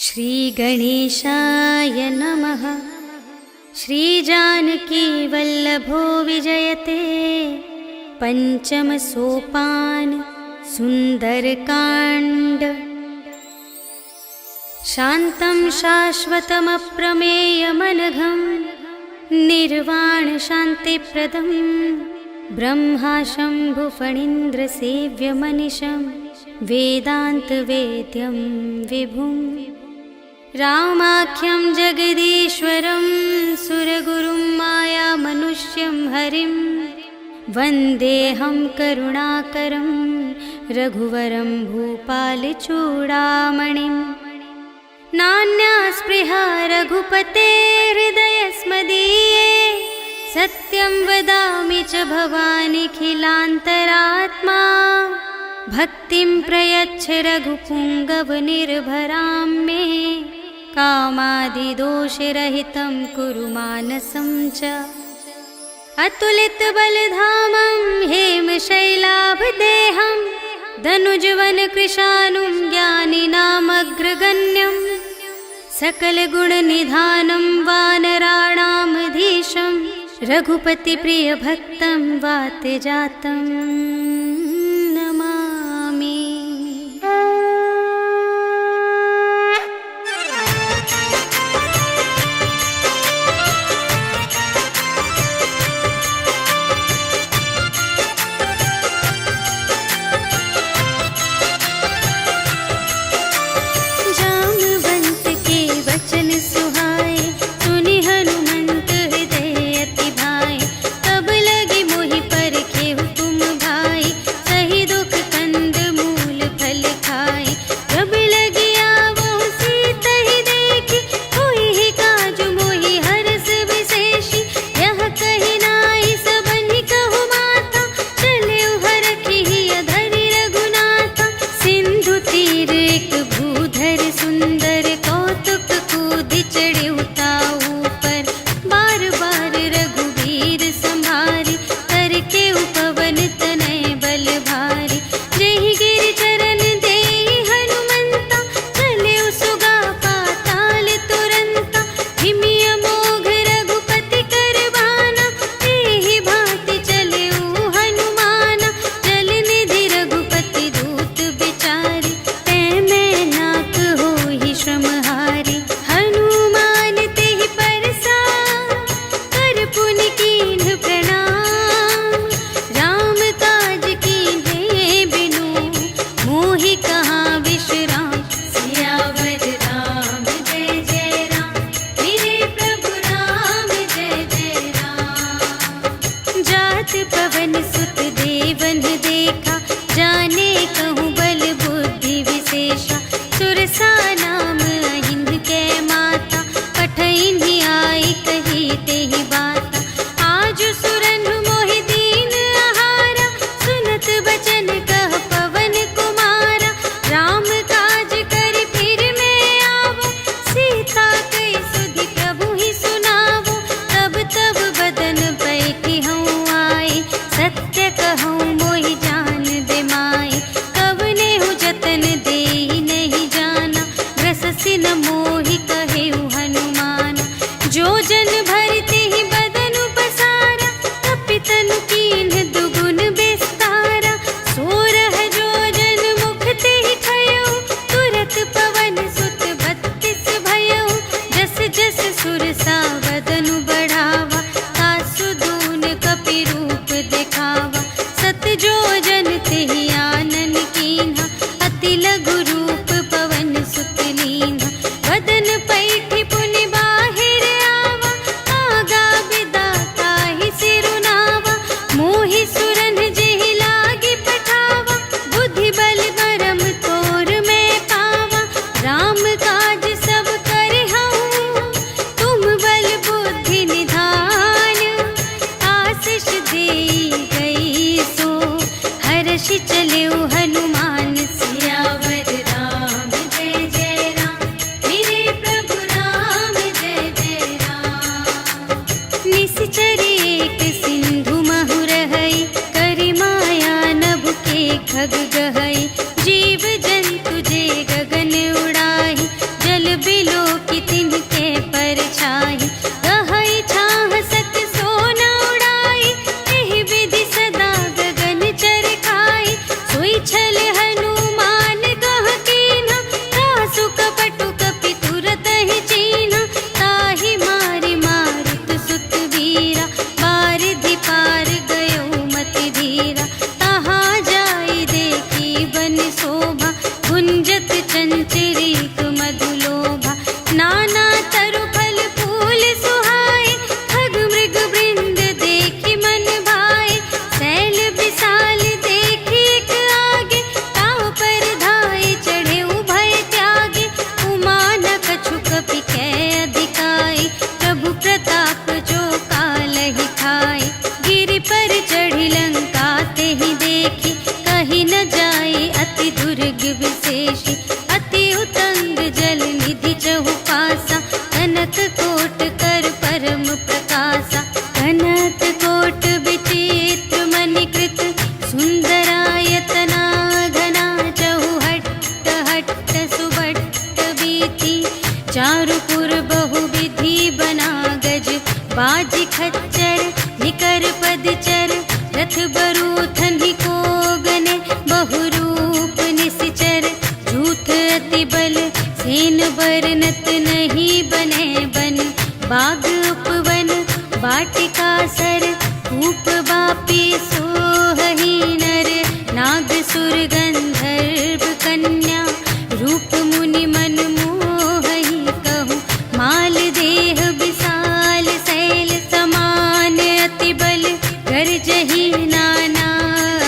श्रीगणेशाय नमः। श्रीजानकी वल्लभो विजयते। पंचम सोपान सुंदरकांड। शान्तं शाश्वतमप्रमेयमनघं निर्वाण शान्तिप्रदं ब्रह्मा शम्भुफणीन्द्रसेव्यमनिशं वेदान्तवेद्यं विभुं रामाख्यं जगदीश्वरं सुरगुरुं मायामनुष्यं हरिं वन्देऽहं करुणाकरं रघुवरं भूपालचूडामणिं। नान्या स्पृहा रघुपते हृदयस्मदीये सत्यं वदामि च भवानिखिलान्तरात्मा। भक्तिं प्रयच्छ रघुपुङ्गवनिर्भरां मे कामादिदोषरहितं कुरु मानसं च। अतुलितबलधामं हेमशैलाभदेहं धनुजवनकृशानुं ज्ञानिनामग्रगण्यं सकलगुणनिधानं वानराणामधीशं रघुपतिप्रियभक्तं वातजातं नमामि। जामवंत के वचन सुहाए सुनि हनुमंत हृदय अति भाए। तब लगे मोहि परखे हुकुम भाई सही दुख कंद मूल फल खाए। जब लगे आवो सीता ही देखी होई ही काज मोहि हरस विशेषी। यह कही नाई सबनि कहु माता चले हरखी धरि रघुनाथा। सिंधु तीर एक भूधर सुंदर कौतुक कूदि चढ़े उताऊ पर। बार बार रघुवीर संभारी करके उपवन तनय बल भारी। जेहि गिर चरण देहि हनुमंता चले सुगा पाताल तुरंता। हिमिय मोघ रघुपति करवाना एहि भांति चले हनुमाना। जल निधि रघुपति दूत बिचारी तै मैं नाक होहि श्रमहारी। हनुमान तेहि परसा कर पुनि कीन्ह प्रणाम। राम काज कीन्हे बिनु मोहि कहाँ विश्राम। सियावर राम जय जय राम मेरे प्रभु राम जय जय राम। जात पवन सुत देवन देखा जाने कहूँ बल बुद्धि विशेषा। सुरसा नाम अहिंद के माता पठैन्हि आई कही तेहि बाता। आज सुरनु मोहि दीन आहारा सुनत बचन कह पवन कुमारा। राम काज करि फिर मैं आवो सीता कई सुधि प्रभु ही सुनावो। तब तब बदन बैठी हूँ आई सत्य कहूँ मोहि जान बेमाई। कवने हूँ जतन देहि नहीं जाना ग्रससि न मोहि कहेउ हनुमाना। जो जन भरते ही बदन पसारा तपितनु कीन्ह दुगुन विस्तारा। सोरह जो जन मुख तेहि खयउ तुरत पवन सुत 32 भयउ। जस जस सुरसा बदनु बढ़ावा तासु दून कपि रूप दिखावा। सत जो जन तेहि आनन कीन्हा अति लघु रूप पवन सुत लीन्हा। बदन पैठि पुनि बाहिर आवा आगा बिदा ताहि सिरुनावा। मोहि सुरन जेहि लागी पठावा बुद्धि बल बरम तोर मैं पावा। राम काज सब करहूँ तुम बल बुद्धि निधान। आशीष देई गई सो हर्षि चलेउ हनुमान। सियावर राम जय जय राम मेरे प्रभु राम जय जय राम। निश्चर एक सिंधु महु रहई करि माया नभ के खग गहई। जीव जंतु जे गगन उड़ाई चारुपुर बहुविधि बना गज, बाज खच्चर निकर पदचर, रथ बरूथन ही को गने, बहुरूप निश्चर, झूठ अति बल सेन बरनत नहीं बने बन, बाग उपवन वाटिका सर, कूप बापी सोहहि नर, नाग सुर गंधर्व कन्या, रूप मुनि मन मोहहि कहूँ, माल देह विशाल शैल समान, अति बल गर्जहि नाना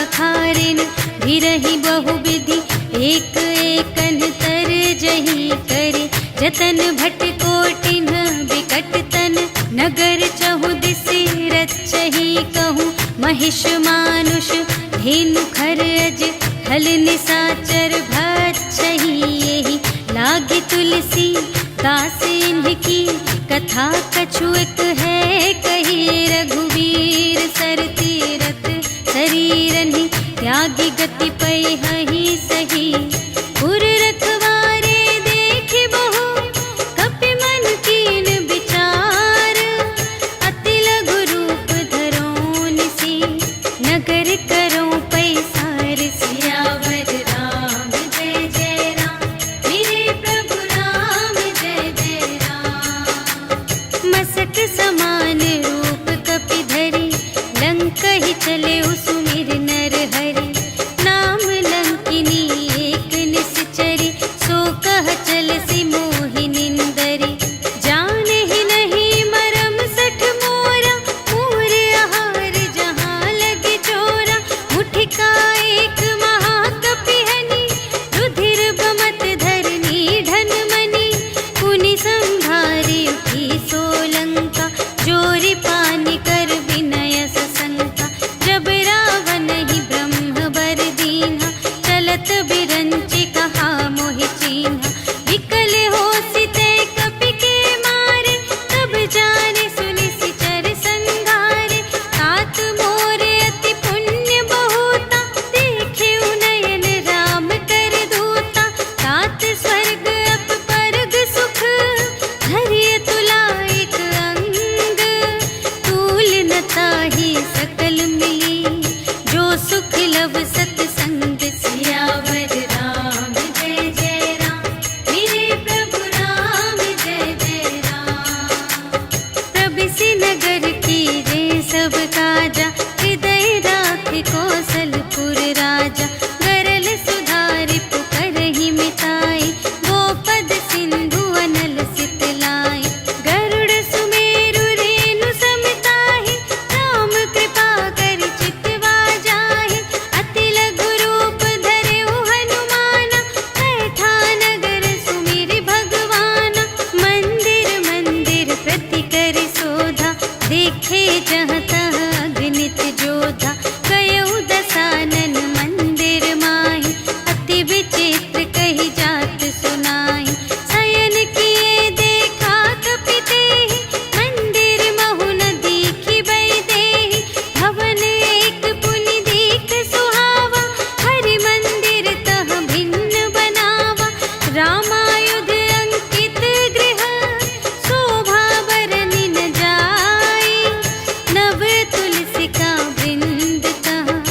अखारिन, भिरहि बहुविधि एक एकन तरजहि करे, जतन भट कोटिन विकट तन, नगर चहुदिस रचहि कहूँ, महिष मानुष धेनु खर अज, हल निसाचर भक्षहि एहि, लागी तुलसी दास इनकी, कथा कछु एक है कही, रघुवीर सर तीरथ शरीरहि, त्यागी गति पै हहि सही, पुर रखवारे देख बहु, कपि मन कीन विचार, अति लघु रूप धरो निसी, नगर करो पैसार, सियावर राम जय जय राम, मेरे प्रभु राम जय जय राम, मसक समान रूप कपि धरि, लंक ही चले सुमिर नर हरि, नाम लंकिनी एक निश्चरी, सो कह चल सी मोहि निंदरी, जाने ही नहीं मरम सठ मोरा, मोर आहार जहाँ लगे चोरा, मुठिका एक महाकपि हनि, रुधिर बमत धरनी ढन मनि, पुनि संभारी उठी सोलंका, जोरी पानी कर विनय सशंका, जब रावण ही ब्रह्म बर दीन्हा, चलत बिरंचि कहा मोहि चीन्हा, विकल होसि तै कपि के मारे, तब जाने सुनि सिचर संघारे, तात मोर अति पुण्य बहुता, देखे नयन राम कर दूता, तात स्वर्ग अप परग सुख, धरिय तुला एक अंग, तूल न ताहि सकल मिली, जो सुख लव सतसंग, सियावर राम जय जय राम, मेरे प्रभु राम जय जय राम, प्रभिसि नगर कीजे सब काजा, हृदय राख कौशलपुर राजा, गरल सुधारि पुकारहि मिताई, गोपद सिंधु अनल सितलाई, गरुड़ सुमेरु रेणु समताहि, राम कृपा करि चितवा जाहि, अति लघु रूप धरेउ हनुमाना, बैठा नगर सुमिरि भगवाना, मंदिर मंदिर प्रति करि शोधा, देखे जहाँ तहाँ अगणित जोधा, गयउ दसानन मंदिर माहि, अति विचित्र कही जात सुनाई, शयन किए देखा कपि तेहि, मंदिर महु न दीखि वैदेही, भवन एक पुनि दीख सुहावा, हरि मंदिर तह भिन्न बनावा, रामायुध अंकित गृह, शोभा बरनि न जाई, नव तुलसिका वृंद तहाँ,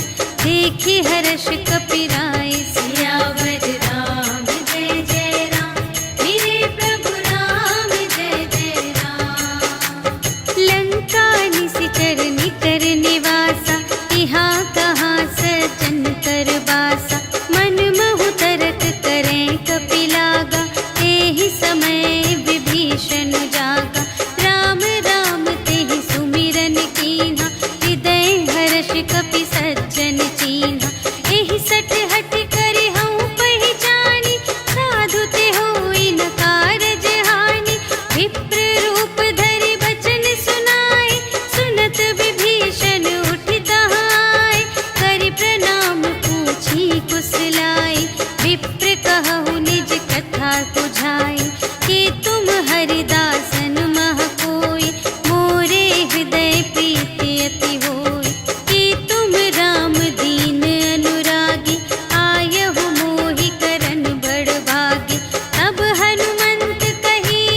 देखि हर्ष कपिराई, सियावर राम जय जय राम, मेरे प्रभु राम जय जय राम, लंका निशिचर निकर निवासा, यहाँ कहाँ सज्जन कर बासा, मन महु तरक करें कपि लागा, तेहि समय विभीषण जागा, राम राम तेहि सुमिरन कीन्हा, हृदय हर्ष कपि सज्जन चीन्हा, एहि सठ हठ करि हऊँ पहिचानी, साधु ते होई न कारज हानि, विप्र रूप धरि बचन सुनाए, सुनत विभीषण उठि तहाँ आए, करि प्रणाम पूछी कुशलाई, विप्र कहु निज कथा तुझाई, कि तुम हरिदासन मह कोई, मोरे हृदय प्रीति अति होई, कि तुम राम दीन अनुरागी, आयहु मोहि करन बड़ भागी, तब हनुमंत कही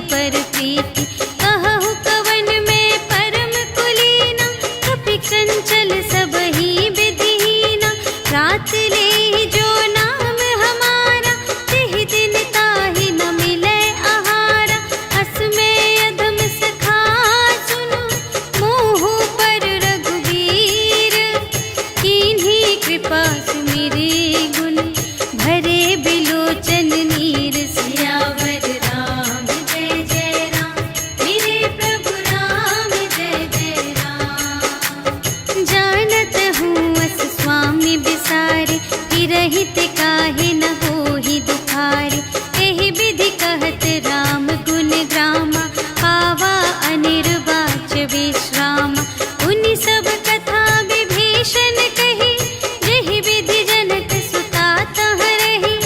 अपर प्रीति कहु कवन में परम कुलीना कपि चंचल सब ही विधिहीना रात ले जो नाम हमारा तिहि दिन ताहि न मिले आहारा अस में अधम सखा सुनो मोह पर रघुवीर कीन्ही कृपा सुमिरे गुण भरे बिलोचन नीर सियावर राम जय जय राम मेरे प्रभु राम जय जय राम जानत हूँ अस स्वामी बिसारे कि रहित काहे न होहि दुखारे एहि विधि कहत राम गुण ग्रामा पावा अनिर्वाच विश्रामा उनि सब कथा विभीषण कही जेहि विधि जनक सुता तह रही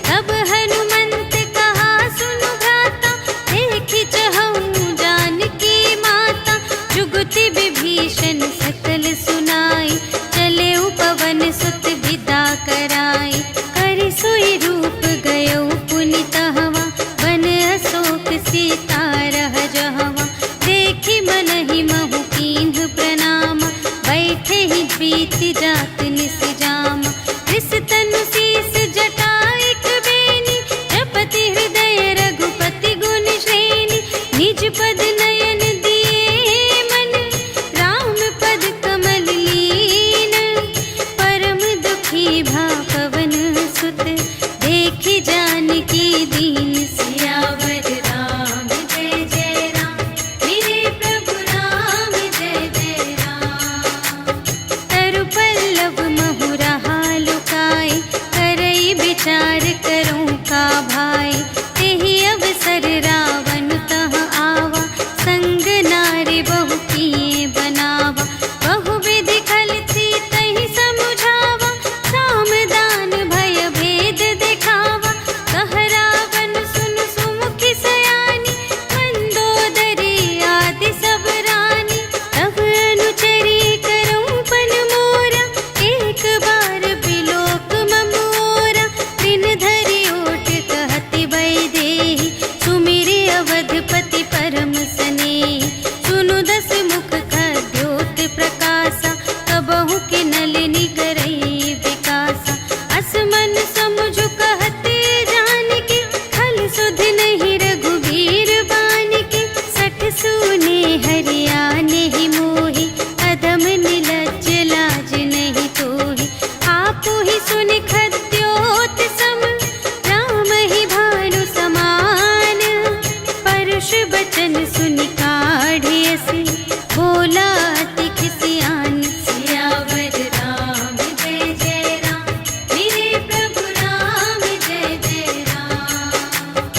तब हनुमंत कहा सुनु भ्राता देखि चहु जानकी माता जुगति विभीषण सकल सुनाई चले पवन सुत विदा कराई करि सोई रूप गयो पुनि तहवा बन अशोक सीता रह जहवा देखि मनहि महु कीन्ह प्रणामा बैठे ही प्रीति जात निस जामा रिस तनु शीस जटा एक बेनी जपति हृदय रघुपति गुण श्रेणी निज पद नयन दिए मन राम पद कमल लीन परम दुखी भा पवन सुत देखि जानकी दीन सियावर राम जय जय राम मेरे प्रभु राम जय जय राम तरु पल्लव महु रहा लुकाई करई विचार करूं का भाई तेहि अवसर रावण तह आवा संग नारी बहु किए बनावा बहु विधि खल थी तहि समुझावा साम दान भय भेद दिखावा कह रावण सुन सुमुखी सयानी मंदोदरी आदि सब रानी तब अनुचरी करऊं पन मोरा एक बार बिलोक ममोरा दिन धरि ओट कहति वैदेही सुमिरे अवधपति परम स्नेही सुनु दस मुख खद्योत प्रकाशा कबहु के नलिनी करई विकासा असमन समुझ कहते जानकी खल सुध नहीं रघुवीर बानिकी सठ सुने हरियाने ही मोही अधम निलज्ज लाज नहीं तोही आपो ही सुनि खद्योत सम राम ही भानु समान परुष बचन सुनि काढ़ियसि बोला अति खिसियान सियावर राम जय जय राम मेरे प्रभु राम जय जय राम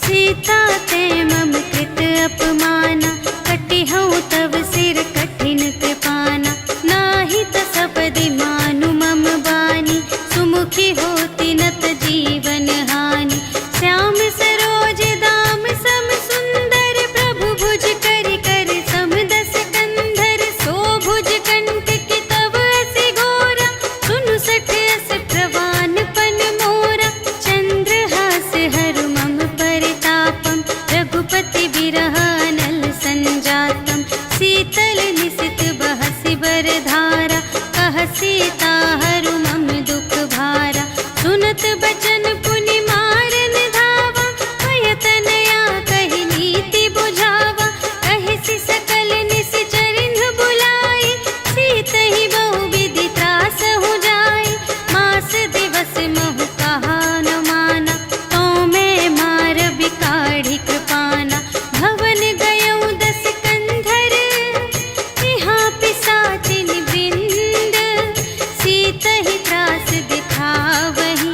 सीता ते मम कृत अपमाना कटिहउँ तव सिर कठिन कृपाना नाही त सपदि मानु मम बानी सुमुखी होती नत जीवन हानि श्याम सरोज दाम सम सुंदर प्रभु भुज करि कर सम दस कंधर सो भुज कंठ की तब असि घोरा सुनु सठ अस प्रवान पन मोरा चंद्रहास हरु मम परितापम रघुपति बिरह अनल संजातम शीतल निसित बहसि बरधारा कह सीता हरु मम दुख भारा सुनत बचन पुनि मारन धावा भय तनया कहि नीति बुझावा कहिसि सकल निश्चरिन्ह बुलाई सीतहि बहु विधि त्रास हो जाय मास दिवस महु कहा न माना तो मैं मार बिकाढ़ी कृपाना भवन गयऊँ दस कंधर यहाँ पिसाचिन वृंद सीतहि त्रास दिखावही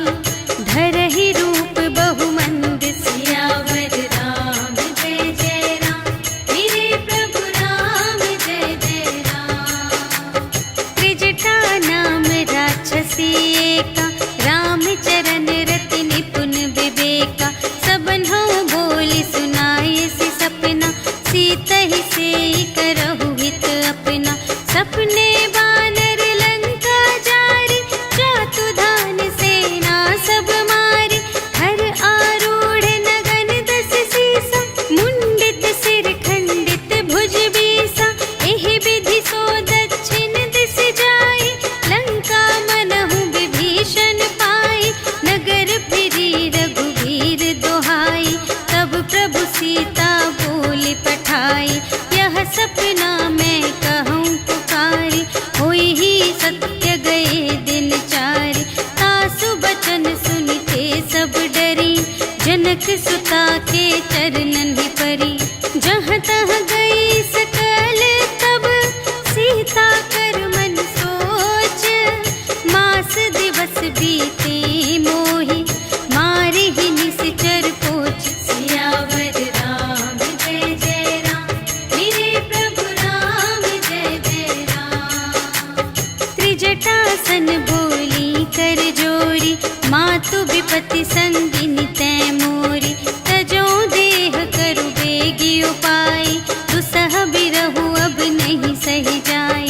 धरहि रूप बहुमंद सियावर राम जय जय राम मेरे प्रभु राम जय जय राम त्रिजटा नाम राक्षसी एका रामचरण रति निपुण विवेका सबन हो बोली सुनाए सि सपना सीतहि सेई करहु हित अपना सपने बानर लंका जारी जातु धान सेना सब मारी हर आरूढ़ नगन दस सीसा मुंड सीता के चरणन ही परी। जहाँ तहाँ गई सकल तब सीता कर मन सोच। मास दिवस बीते मोहि मारे ही निश्चर पोच। सियावर राम जय जय राम, मेरे प्रभु राम जय जय राम। त्रिजटासन बोली कर जोरी, मातु विपति संगिनी तै मोरी। तजो देह करु बेगी उपाय, दुसह बिरहु अब नहीं सही जाय।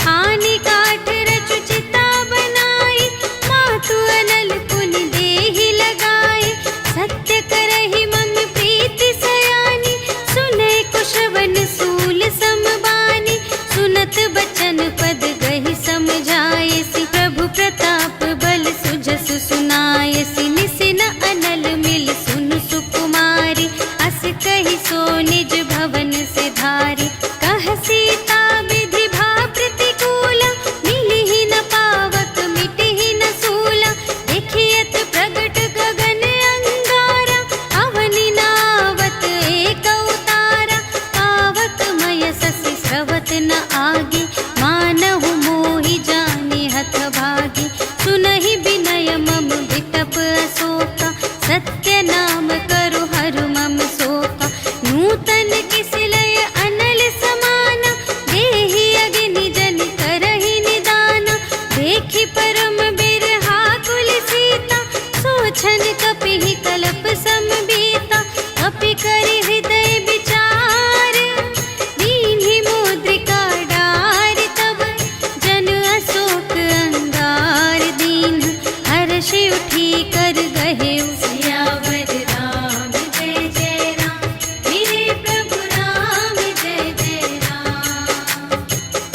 आनी काठ रचु चिता बनाई, मातु अनल पुनि देहि लगाई। सत्य करहि मम प्रीति सयानी, सुनै कुशवन सूल समबानी। सुनत बचन पद गहि समझायसि, प्रभु प्रताप बल सुजसु सुनायसि। निसिन अनल मिल सुनु सुकुमारी, अस कहि सो निज भवन से धारी। कह सीता विधि भा प्रतिकूला, मिलिहि न पावक मिटिहि न सूला। देखियत प्रगट गगन अंगारा, अवनि नावत एक अवतारा। पावक मय ससि स्रवत न आगे, मानहु मोहि जानि हथ भागी। सुनहि विनय मम विटप अशोका, सत्य नाम करु हरु मम शोका। नूतन किसिलय अनल समाना, देहि अग्नि जन करहि निदाना। देखि परम बिरहा कुल सीता, सोचन कपिहि कलप समबीता। कपि करि हृदय विचार, दीन्हि मुद्रिका डारि। तब जन अशोक अंगार दीन, हर्षि उठी कर गहेउ। सियावर राम जय जय राम, मेरे प्रभु राम जय जय राम।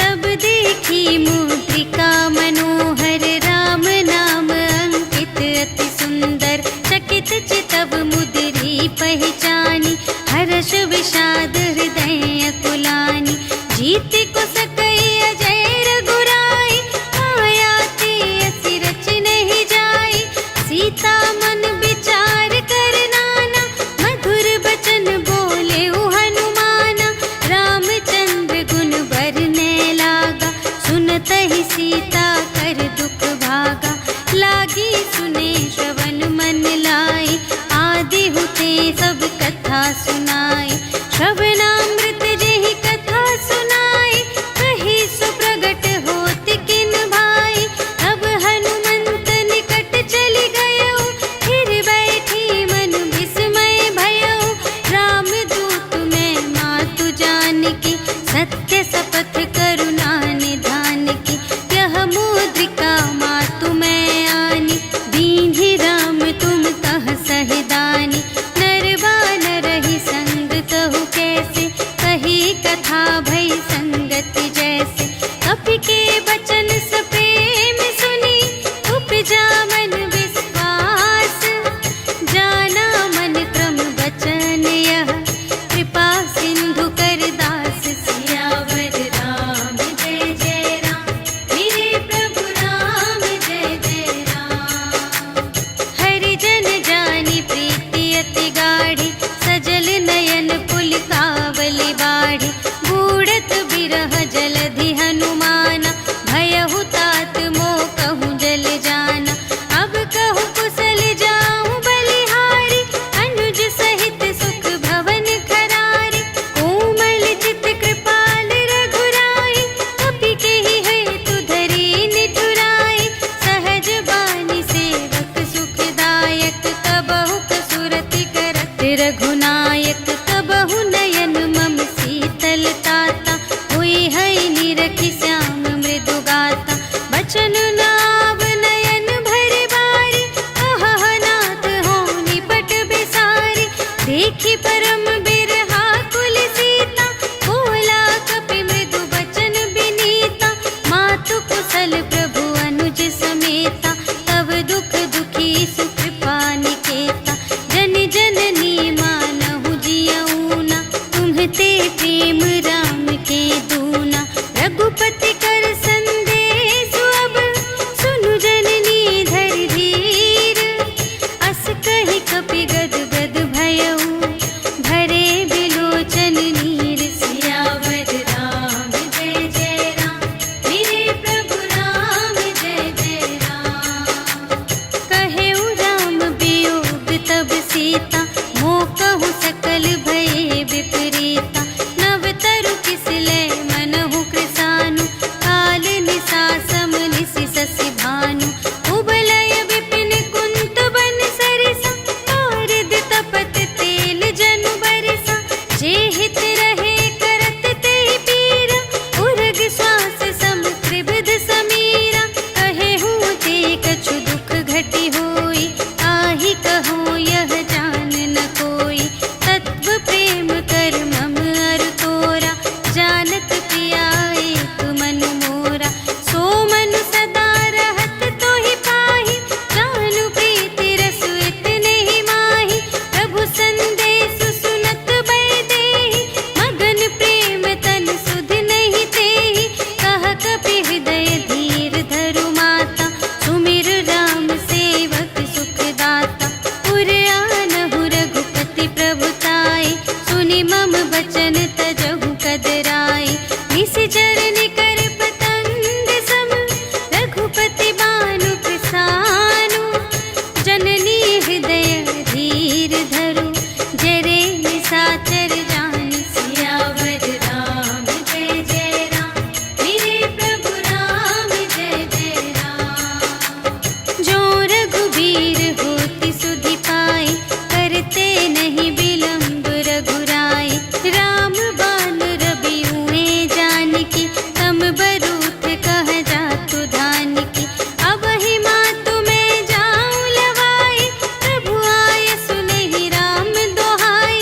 तब देखी मुद्रिका मनोहर, राम नाम अंकित अति सुंदर। चकित चितव मुद्री पहचानी, हर्ष विषाद हृदय अकुलानी। जीति को सकई अजय रघुराई, माया ते असि रच नहीं जाई। सीता मन विचार कर नाना, मधुर बचन बोले हनुमाना। रामचंद्र गुण बरने लागा, सुनतहि सीता कर दुख भागा। लागी सुने श्रवण मन लाई, आदि हुते सब कथा सुनाई। श्रवणामृत जेहि कथा सुनाई, कही सो प्रगट होत किन भाई। तब हनुमंत निकट चली गयो, फिर बैठी मन विस्मय भयो। राम दूत मैं मातु जानकी, सत्य शपथ करुणा निधान की। यह मुद्रिका मातु मैं आनी, दीन्हि राम तुम कह सहिदानी। नर बानर ही संग कहु कैसे, कही कथा भई संगति जैसे। कपि के बचन सप्रेम सुनी, उपजा मन विश्वास। जाना मन क्रम बचन यह, कृपा सिंधु कर दास। सियावर राम जय जय राम, मेरे प्रभु राम जय जय राम। हरि जन जानी प्रीति अति गाढ़ी, सजल नयन पुलकावली बाढ़ी। बूढ़त बिरह जलधि हनुमाना, भयहु तात मोह कहूँ जल जाना। अब कहूँ कुशल जाऊँ बलिहारी, अनुज सहित सुख भवन खरारी। कोमल चित कृपाल रघुराई, कपि केहि हेतु धरी निठुराई। सहज बानी सेवक सुखदायक, कबहु कसुरति करत रघुनायक। कबहु नयन मम शीतल ताता, हुई है निरखि श्याम मृदु गाता। बचन नाव नयन भरि बारी, अहह नाथ हो निपट बिसारी। देखि परम बिरहा कुल सीता, बोला कपि मृदु बचन बिनीता। मातु कुशल प्रभु अनुज समेता, तब दुख दुखी सुकृपा निकेता। जन जननी मानहु जियऊना, तुम्हते प्रेम राम के दूना। रघुपति कर संदेश अब, सुनु जननी धरि धीर। अस कहि कपि गद गद भयउ, हित रहे करत ते पीरा, उर्ग श्वास सम त्रिविध समीरा। कहे हूँ ते कछु दुख घटी होई, आहि कहूँ यह जान न कोई। तत्व प्रेम कर मम अरु तोरा, जानत पिया एक मन मोरा। सो मन सदा रहत तोहि पाहि, जानु प्रीति रस इतने ही माहि। प्रभु संदेश सुनत बै देहि, मगन प्रेम तन सुध नहीं तेहि। कह कपि हृदय धीर धरु माता, सुमिर राम सेवक सुख दाता। उर आनहु रघुपति प्रभुताई, सुनि मम बचन तजहु कदराई। निशिचर निकर पतंग सम, रघुपति बानु कृसानु। जननी हृदय धीर धरु, जरे निशाचर जान। सियावर राम जय जय राम, मेरे प्रभु राम जय जय राम। जो रघुबीर होति सुधि पाई, करते नहीं विलम्ब रघुराई। राम बान रबिउए जानकी, तम बरूथ कह जातु धानिकी। अब ही मातु मैं जाऊं लवाई, प्रभु आय सुनहि राम दोहाई।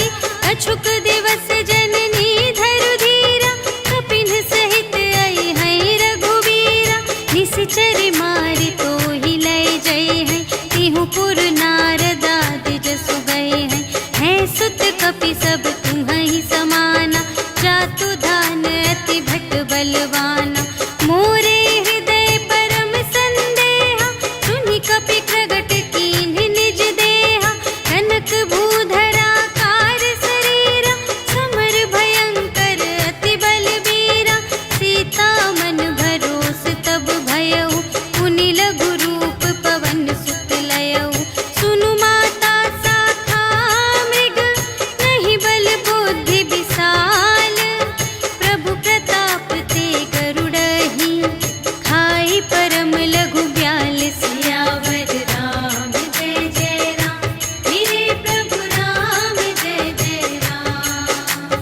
अछुक दिवस जननी धरु धीरा, कपिन सहित आई हैं रघुबीरा। निशिचर मारि तोहि लय जय हैं, तिहु पुर नारद आदि जसु गए हैं। हैं सुत कपि सब तुम्हि समाना, जातु धान अति भट बलवाना। मोरे हृदय परम संदेहा, सुनि कपि प्रगट कीन्ह निज देहा। कनक भूधरा कार शरीरा, समर भयंकर अति बलबीरा। सीता मन भरोस तब भयउ, पुनि लघु रूप पवन सुत लयउ। सुनु माता शाखा मृग, नहीं बल बुद्धि विशाल। प्रभु प्रताप ते गरुड़हि, खाई परम लघु ब्याल। सियावर राम जय जय राम, मेरे प्रभु राम जय जय राम।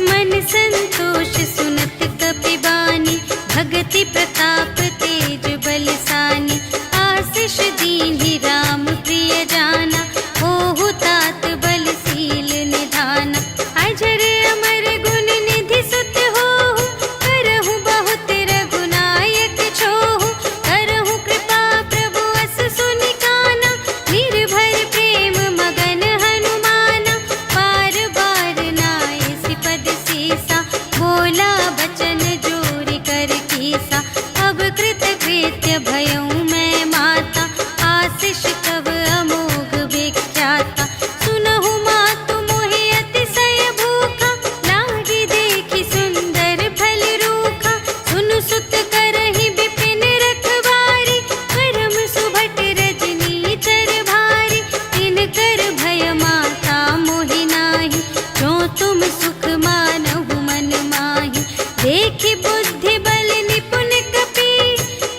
मन संतोष सुनत कपि बानी, भगति प्रताप तेज बलसानी। आशीष दीन्हि राम प्रिय जाना, होहु तात बलशील निधाना। अजर अमर गुण निधि सुत होहु, करहु बहुत रघुनायक छोहु। करहु कृपा प्रभु अस सुनि काना, निर्भर प्रेम मगन हनुमाना। बार बार नाय सिपद सीसा, बोला बचन जोरि कर कीसा। अब कृत कृत्य भयउ मैं माता, आशीष तब अमोघ विख्याता। सुनहु मातु मोहि अतिशय भूखा, लागी देखि सुंदर फल रूखा। सुनु सुत करहि विपिन रखवारी, परम सुभट रजनी चर भारी। तिनकर भय माता मोहि नाही, जो तुम सुख मानहु मन माही। देखि बुद्धि बल निपुण कपि,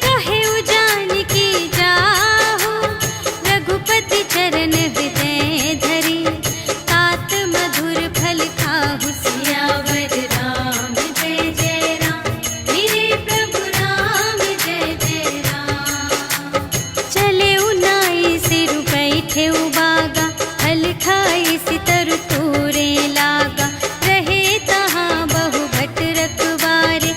कहेउ जानकी जाहु। रघुपति चरण हृदय धरि, तात मधुर फल खाहु। सियावर राम जय जय राम, मेरे प्रभु राम जय जय राम। चले उनाई सिरु बैठे बागा, फल खाई सितर तोरे लागा। रहे तहाँ बहु भट रखवारे,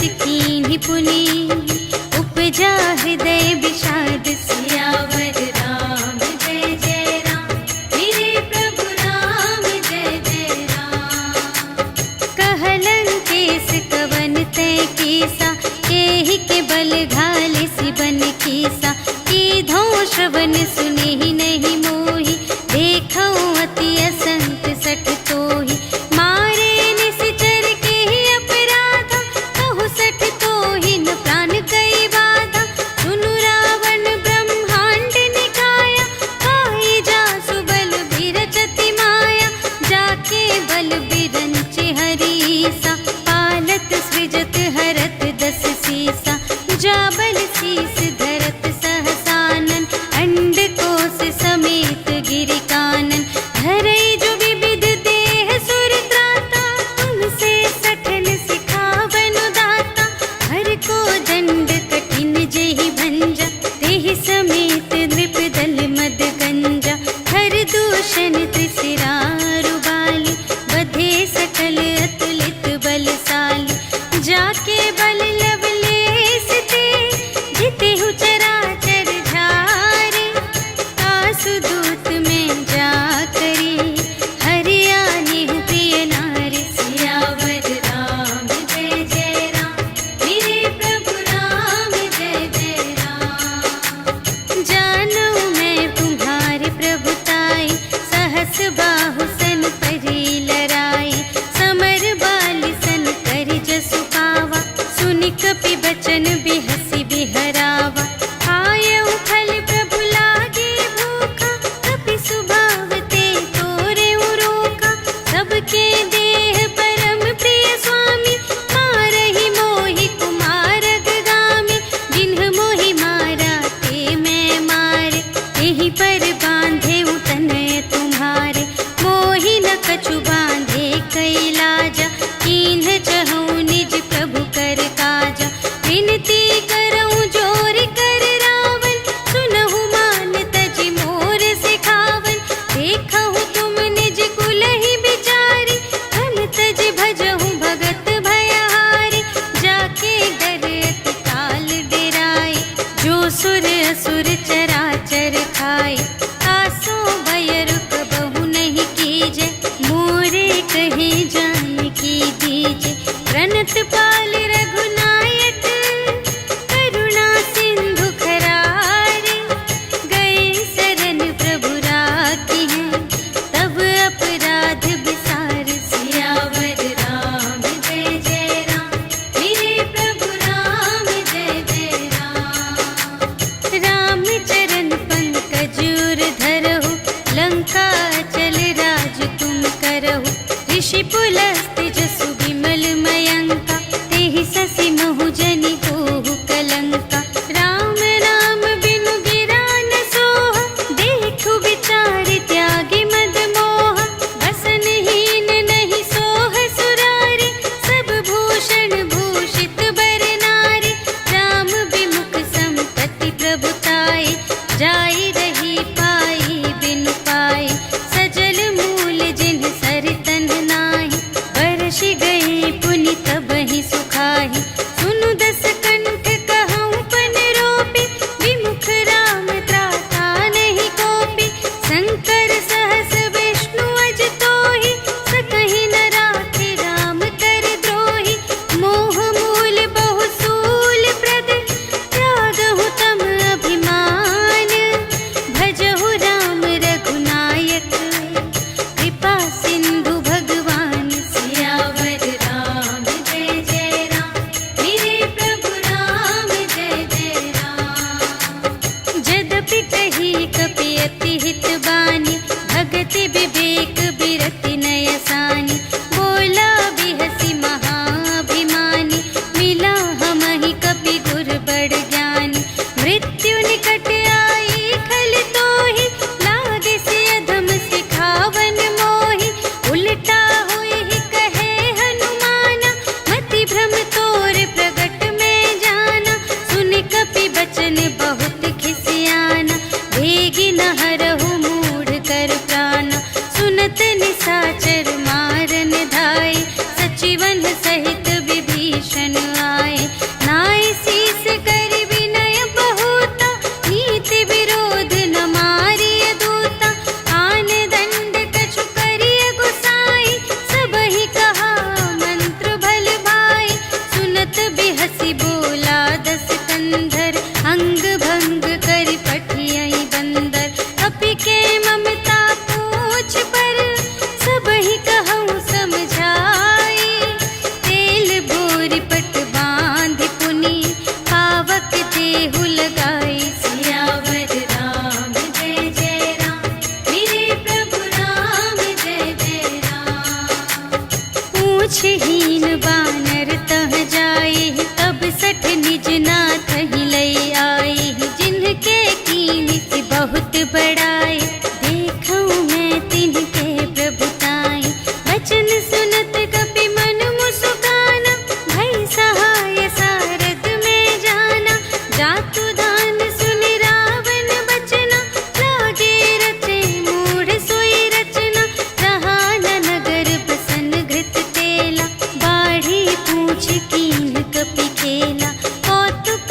संत कीन्ही पुनि उपजा हृदय विषाद सियावर राम जय जय राम मेरे प्रभु राम जय जय राम। कहलन केस कवन तय केसा केहि के बल घाले सिबन कीसा कीधो श्रवण सुने ही नहीं मोहि देखो अति असंत सठ तोहि मारे निश्चर के ही अपराधा कहु सठ तोहि न प्राण कई बाधा सुनु रावण ब्रह्मांड निकाया काहि जासु बल बिरचति माया जाके बल बिरंचि हरीसा पालत सृजत हरत दस सीसा जाबल शीस धरत सहसानन अंड को पूछहीन बानर तह जाए, तब सठ निज नाथ ही लई आए। जिनके कीन्ह बहुत बड़ाए, देखऊँ मैं तिनके प्रभुताई। वचन सुनत कपि मन मुस्काना, भई सहाय सारद में जाना। जातु दान सुनि रावण बचना, लागे रचे मूढ़ सोई रचना। रहा न नगर बसन घृत तेला, बाढ़ी पूछ कीन्ह कपि खेला। कौतुक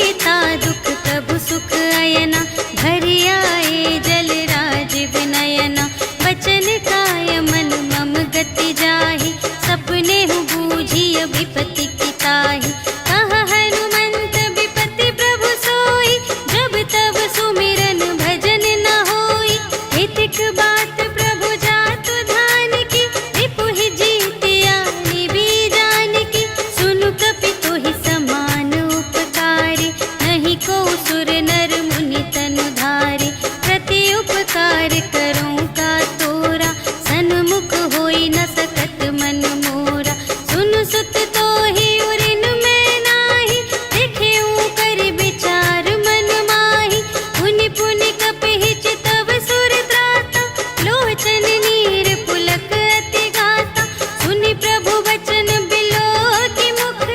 मिटा दुख प्रभु सुख अयना, भरि आए जल राज विनयना। वचन काय मन मम गति जाहि, सपने हूँ बूझिय विपत्ति की ताहि। कहा हनुमंत विपत्ति प्रभु सोई, जब तब सुमिरन भजन न होई। हितिक बात प्रभु जातु ध्यान की, रिपुहि जीतिया निबी जान की। सुनु कपि तोहि समान उपकारी, नहीं को सुर नर मुनि तनु धारी। प्रति उपकार करूं का तोरा, सन्मुख होई न सकत मन मोरा। सुनु सुत तोहि उरिन मैं नाही, देखेऊं कर विचार मन माही। पुनि पुनि कपि चितव सुर त्राता, लोचन नीर पुलक अति गाता। सुनि प्रभु वचन बिलोकि मुख,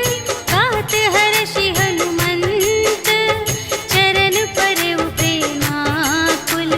गात हर्षि हनुमंत। चरण परउ प्रेमाकुल,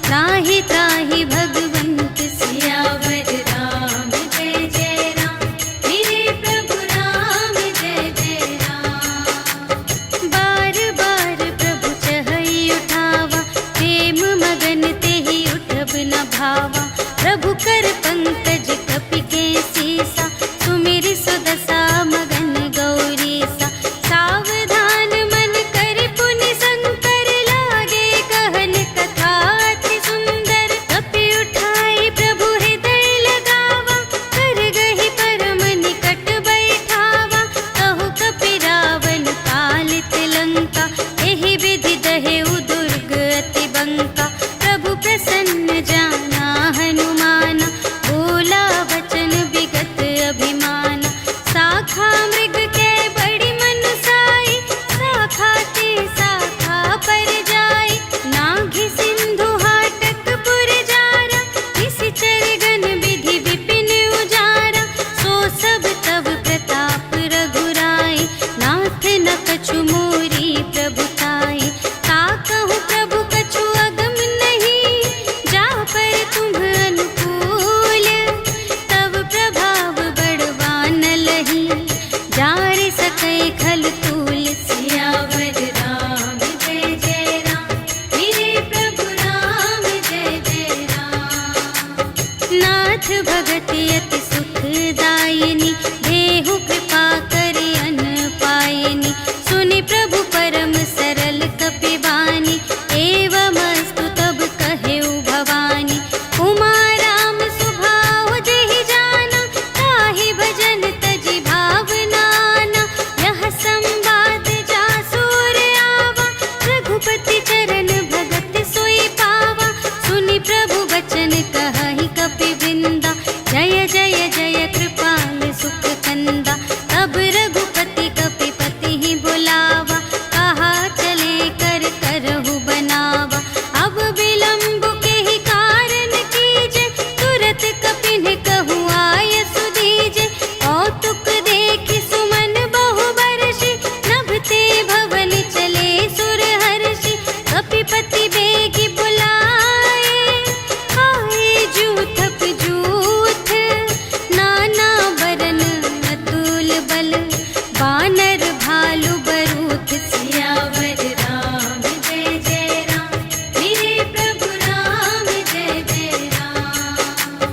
त्राहि त्राहि भगवंत सियावर राम। जय जय राम, मेरे प्रभु राम जय जय राम। बार बार प्रभु चहई उठावा, प्रेम मगन तेहि उठब न भावा। प्रभु कर पंकज कपि के सीसा, सुमिरि सुदशा मगन गौरीसा। सावधान मन कर पुनि शंकर, लागे कहन कथा अति सुंदर। कपि उठाई प्रभु हृदय लगावा, कर गहि परम निकट बैठावा। कहु कपि रावण कालित लंका, एहि विधि दहेउ दुर्ग अति बंका। प्रभु प्रसन्न जाना हनुमाना, बोला वचन विगत अभिमाना। शाखा मृग के बड़ी मनुसाई, शाखा ते शाखा पर जाई। नाघि सिंधु हाटक पुर जारा, निशिचर गण विधि विपिन उजारा। सो सब तब प्रताप रघुराई, नाथ न कछु मोरी प्रभुताई। ताकहु प्रभु कछु अगम नहीं, जा पर तुम अनुकूल। तब प्रभाव बड़वान लही, जारि सकै खल तूल। सियावर राम जय जय राम, मेरे प्रभु राम जय जय राम। नाथ भगति अति सुखदायिनी, देहु कृपा करि अन पायिनी। सुनि प्रभु परम सरल कपि बानी, एवमस्तु तब कहेउ भवानी। उमा राम सुभाव जेहि जाना, ताहि भजन तजि भावनाना। यह संवाद जासुर आवा, रघुपति चरण भगत सोई पावा। सुनि प्रभु वचन कहहि कपि बिंदा, जय जय जय कृपाल सुख कंदा। तब रघुपति कपि पति ही बुलावा, कहा चले कर करहु बनावा। अब विलंब के ही कारण कीजे, तुरत कपिन कहु आय सुदीजे। कौतुक देखि सुमन बहु बरषि, नभते भवन चले सुर हर्षि। कपिपति बेगी बुलाए, आए जूथप जूथ। नाना बरन अतुल बल, बानर भालु बरूथ। सियावर राम जय जय राम, मेरे प्रभु राम जय जय राम।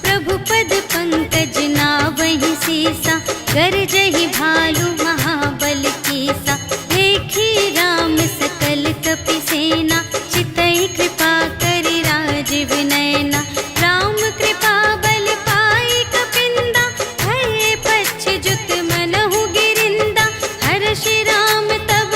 प्रभु पद पंकज नावहि सीसा, गरजहि भालु महाबल कीसा। देखी राम सकल कपि सेना, चितई कृपा करि राज विनयना। राम कृपा बल पाई कपिंदा, भये पच्छ जुत मनहु गिरिंदा। हर्षि राम तब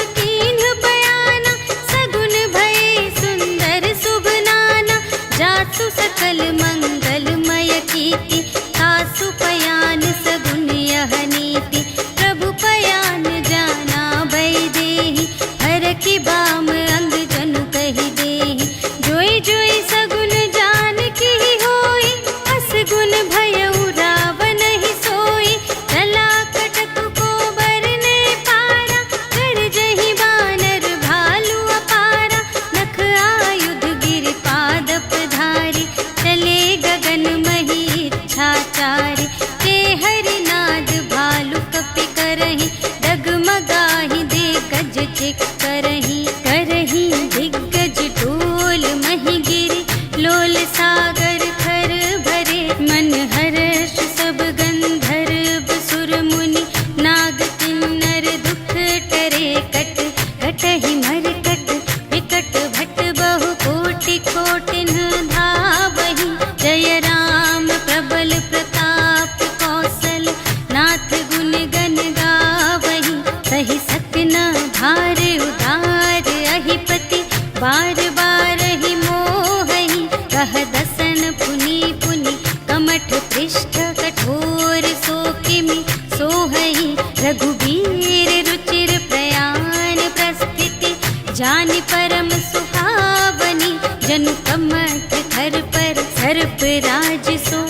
चिक करही करही दिग्गज डोल मही गिरी लोल सागर खर भरे मन हर्ष सब गंधर्व सुर मुनि नाग किन्नर दुख टरे कट कटहि मर कट विकट भट बहु कोटि कोटिन धावहि जय राम प्रबल प्रताप कौशल नाथ गुण गण गावहि सहि सकना भार उदार अहिपति बार बार ही मोहहि कह दसन पुनि पुनि कमठ पृष्ठ कठोर सो किमि सोहहि रघुबीर रुचिर प्रयाण प्रस्थिति जानि परम सुहावनी जनु कमठ धर पर सर्प राज सो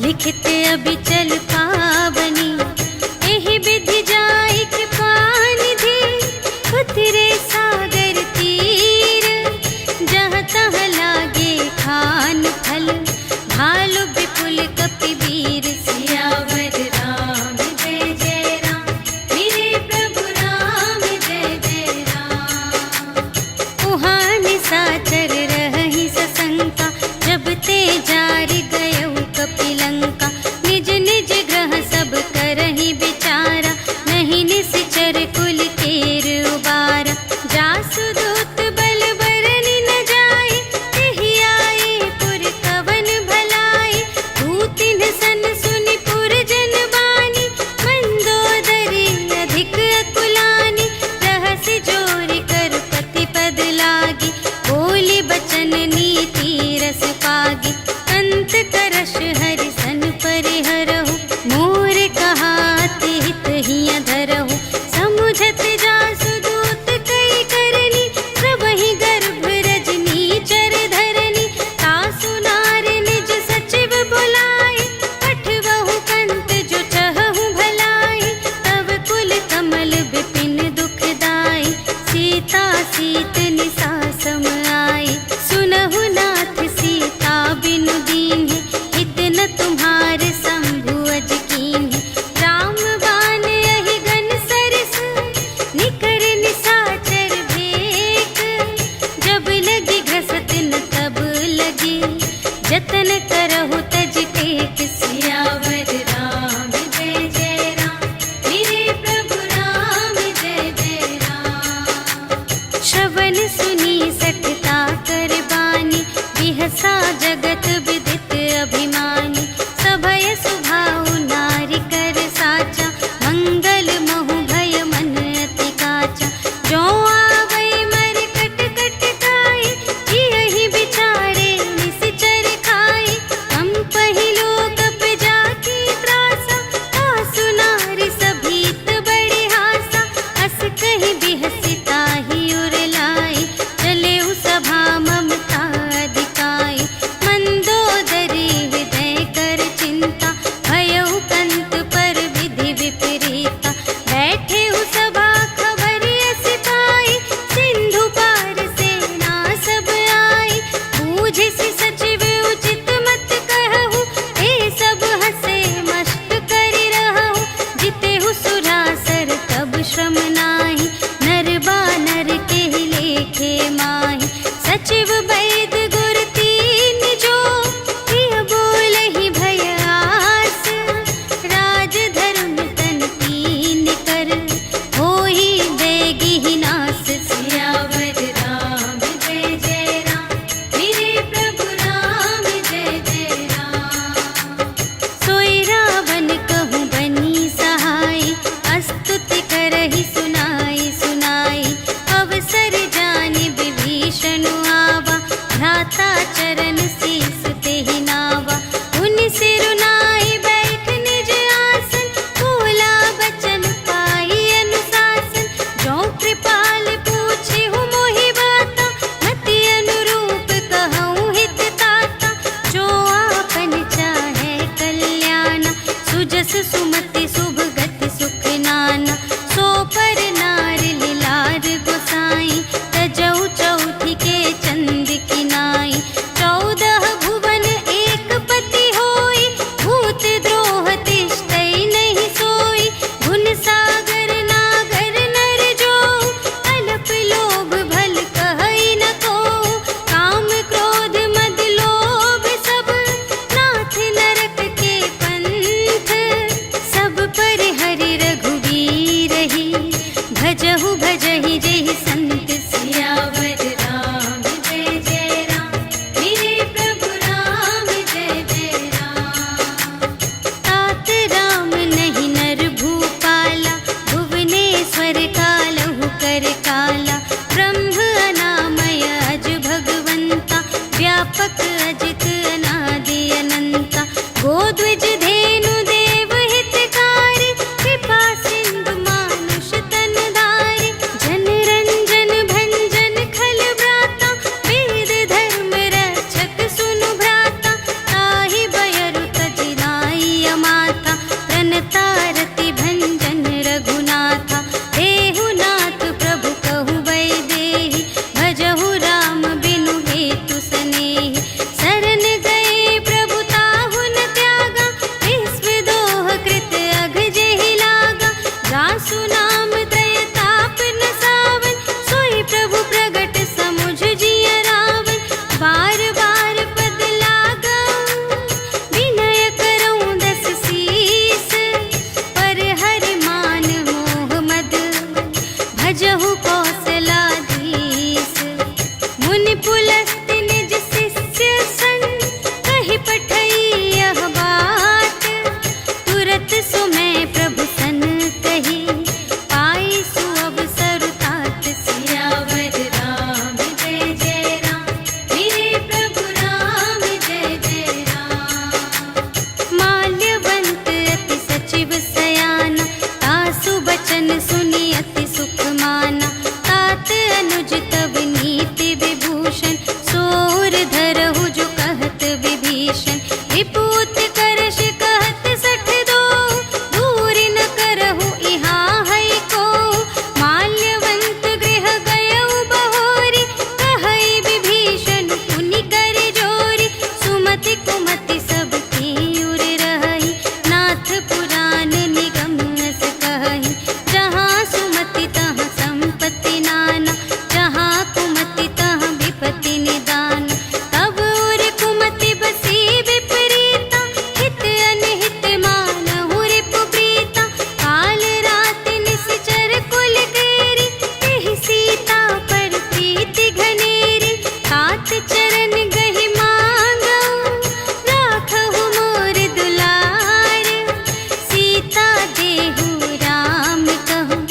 लिखित अबिचल पावनी एहि विधि जाहि कृपा निधि उतरे सागर तीर जहाँ तहाँ लागे खान फल भालु विपुल कपिवीर सियावर राम जय जय राम मेरे प्रभु राम जय जय राम उहाँ निशाचर रहहि सशंका जब ते जारि गयौ कपिलंका निज निज ग्रह सब करहि विचारा नहीं निश्चर कुल केर उबारा जासु दूत बल बरनि न जाय तेहि आए पुर कवन भलाई दूतिन सन सुनि पुर जन बानी मंदोदरी अधिक अकुलानी रहसि जोरि कर पति पद लागी बोली बचन नीति रस पागी अंत करश हरि सन परिहरहु मोर कहाति हित हिय धरहु समुझत जासु दूत कई करनी सबहि गर्भ रजनी चर धरनी तासु नार निज सचिव बुलाए पठवहु कंत जो चहहु भलाई तव कुल कमल विपिन दुखदाई सीता सीत निसा सम आई सुनहु नाथ सीता बिनु दीन्हि हित न तुम्हार शंभु अज कीन्हि राम बाण यहि गन सरस निकर निशाचर भेक जब लगी घसत न तब लगी जतन करहु तज टेक सियावर राम जय जय राम मेरे प्रभु राम जय जय राम श्रवण सुनी सठता कर बानी बिहसा जगत विदित अभिमानी सभय सुभाउ नारी कर साचा मंगल महु भय मन अति काचा जो आवै मर कट कट काई जियहि विचारे निश्चर खाई हम पहिलो कप जाकी त्रासा आसु नारी सभीत बड़े हासा हस कहि बिहसिता ही उरलाई चले उ सभा ममता अधिकाई मंदोदरी हृदय कर चिंता भयउ कंत पर विधि विपरीता बैठे उ सभा खबर अस पाई सिंधु पार सेना सब आई बूझिसि सचिव उचित मत कहु हे सब हसे मस्त करि रहु जितेहु सुरासर तब श्रम नाही नर बानर केहि लेखे माहि सचिव वैद गुर तीन जो प्रिय बोलहि भय आस राज धर्म तन तीन कर होहि देगी नास सियावर राम जय जय राम मेरे प्रभु राम जय जय राम सोई रावण कहूँ बनी सहाय अस्तुति करहि सुनाई भजहु भजहि जेहि संत सियावर राम जय जय राम, मेरे प्रभु राम जय जय राम। तात राम नहीं नर भूपाला, भुवनेश्वर कालहु कर काला। ब्रह्म अनामय अज भगवंता, व्यापक अजित अनादि अनंता। गोद्विज धेनु देव हितकारी, कृपा सिंधु मानुष तन धारी। जन रंजन भंजन खल व्राता, वेद धर्म रक्षक सुनु भ्राता। ताहि बयरु तजि नाई अमाता, प्रणतारति भंजन रघुनाथा। देहु नाथ प्रभु कहु वैदेही, भजहु राम बिनु हेतु सनेही। शरण गए प्रभु ताहु न त्यागा, विश्व दोह कृत अघ जेहि लागा। जासु नाम त्रय ताप न सावन, सोई प्रभु प्रगट समुझ जिय रावण। बार बार पद लागा, विनय करऊँ दस सीस। पर हरि मान मोह मद, भजहु कौशलाधीश। मुनि पुलस्त्य निज शिष्य संग, कहि पठई यह बात। तुरत सुमय प्रभु सन कही, पाई सुअवसर तात। सियावर राम जय जय राम, मेरे प्रभु राम जय जय राम। माल्यवंत अति सचिव सयाना, तासु बचन सुनि अति सुख माना। तात अनुज तब नीति विभूषण, सोर धरहु जो कहत विभीषण। विपूत करश कहत सठ दो, दूरि न करहु इहाँ है को। माल्यवंत गृह गयउ बहोरी, कहई विभीषण पुनि कर जोरी। सुमति कुमति सब की उर रही, नाथ पुराण निगम अस कहई। जहाँ सुमति तहाँ संपत्ति नाना, जहाँ कुमति तहाँ विपत्ति निदान। तब उर कुमति बसी विपरीता, हित अनहित मानहु रिपु प्रीता। काल रात निश्चर कुल केरी, तेहि सीता पर प्रीति घनेरी। तात चरण गहि मांगऊ, राखहु मोर दुलार। सीता देहु राम कहूँ,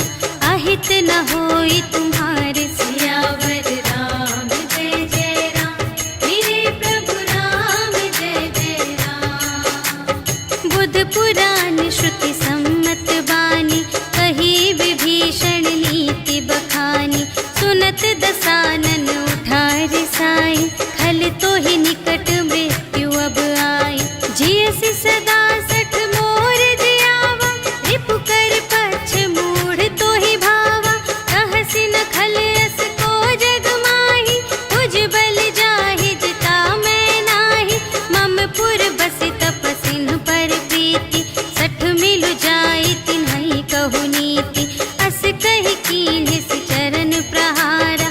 अहित न होई तुम्हारे। सियावर राम जय जय राम, मेरे प्रभु राम जय जय राम। बुध पुराण श्रुति सम्मत बानी, कही विभीषण नीति बखानी। सुनत दसानन उठा रिसाई, खल तो ही निकट मृत्यु अब आई। जियसि सदा सठ मोर जियावा, रिपु कर पक्ष मूढ़ तो ही भावा। कहसि न खल अस को जग माही, तुझ बल जाहि जिता मैं नाही। मम पुर बसि तपसिन पर प्रीति, सठ मिलु जाई तिन्हई कहु नीति। अस कहि कीन्हि चरण प्रहारा,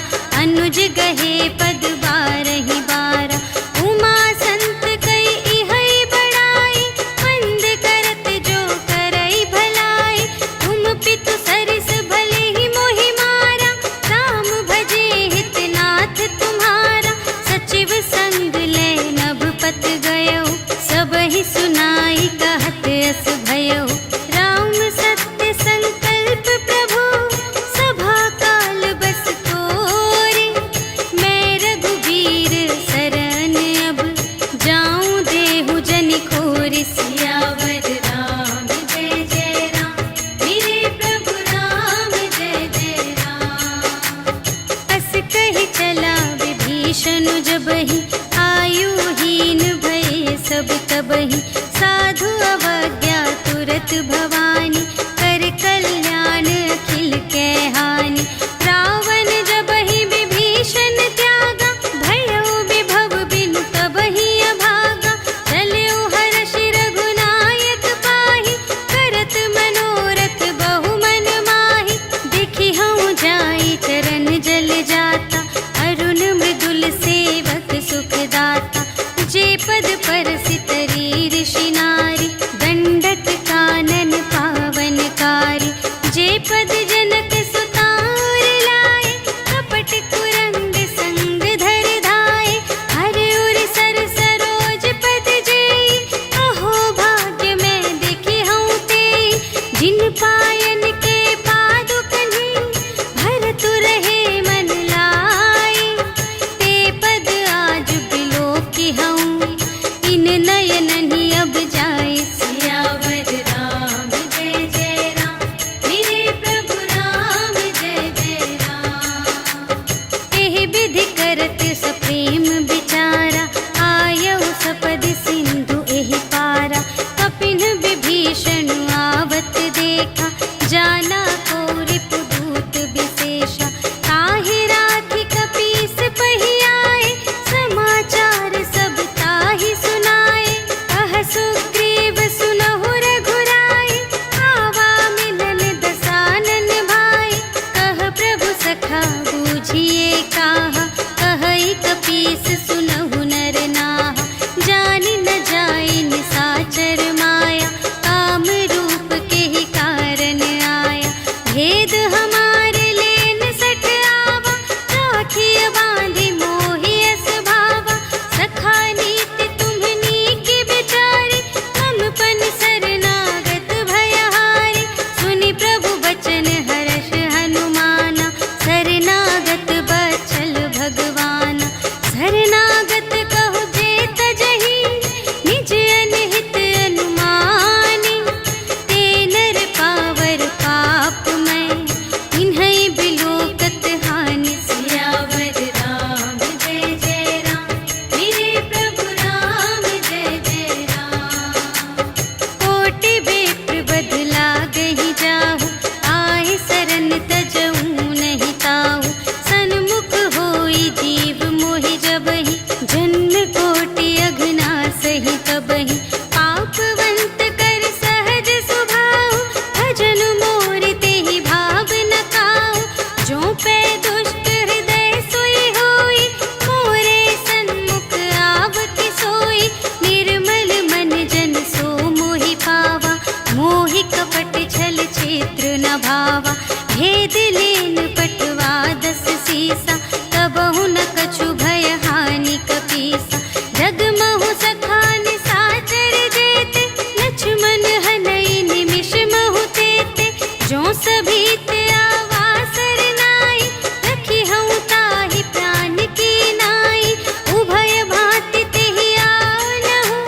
वेद लेन पटवा 10 सीसा, कबहु न कछु भय हानि कपीसा। जगमहु सखान साचर जेते, लक्ष्मण हनई निमिष महु तेते। जो सभीत आवासर नाई, रखी हूँ ताहि प्राण की नाई। उभय भांति तेहि आनहु,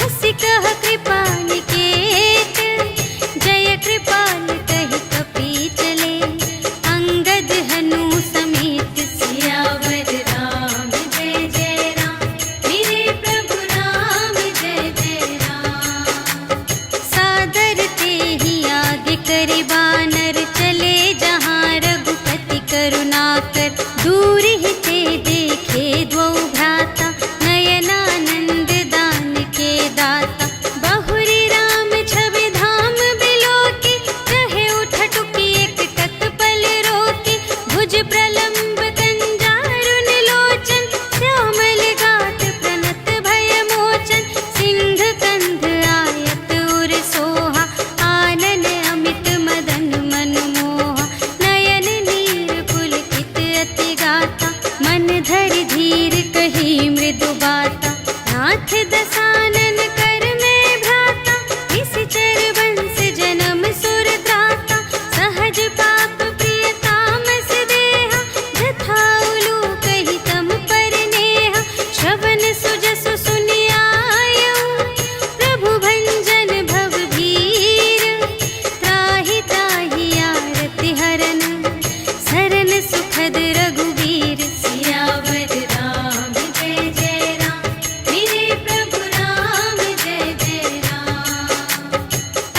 हंसि कह कृपा निकेत। जय कृपाल कहि कपी चले, अंगद हनु समेत। सियावर राम जय जय राम, मेरे प्रभु राम जय जय राम। सादर तेहि आगे करि बानर, चले जहाँ रघुपति करुणाकर। दूर ही ते देखे द्वौ भ्राता, नयनानंद दान के दाता। बहुरी राम छवि धाम बिलोके, कहे उठ टुकी एक टक पल रोके। भुज प्रलंब कंजारुन लोचन, श्यामल गात प्रणत भय मोचन। सिंह कंध आयत उर सोहा, आनन अमित मदन मनमोहा। नयन नीर पुलकित अति गाता, मन धरि धीर कही मृदु बाता। नाथ दसानन कर में भ्राता, निश्चर वंश जन्म सुर त्राता। सहज पाप प्रिय तामस देहा, जथा उलूक ही तम पर नेहा। श्रवण सुजसु सुनि आयऊ, प्रभु भंजन भव भीर। त्राहि ताहि आरति हरन, सरन सुखद रघुवीर। सियावर राम जय जय राम, मेरे प्रभु राम जय जय राम।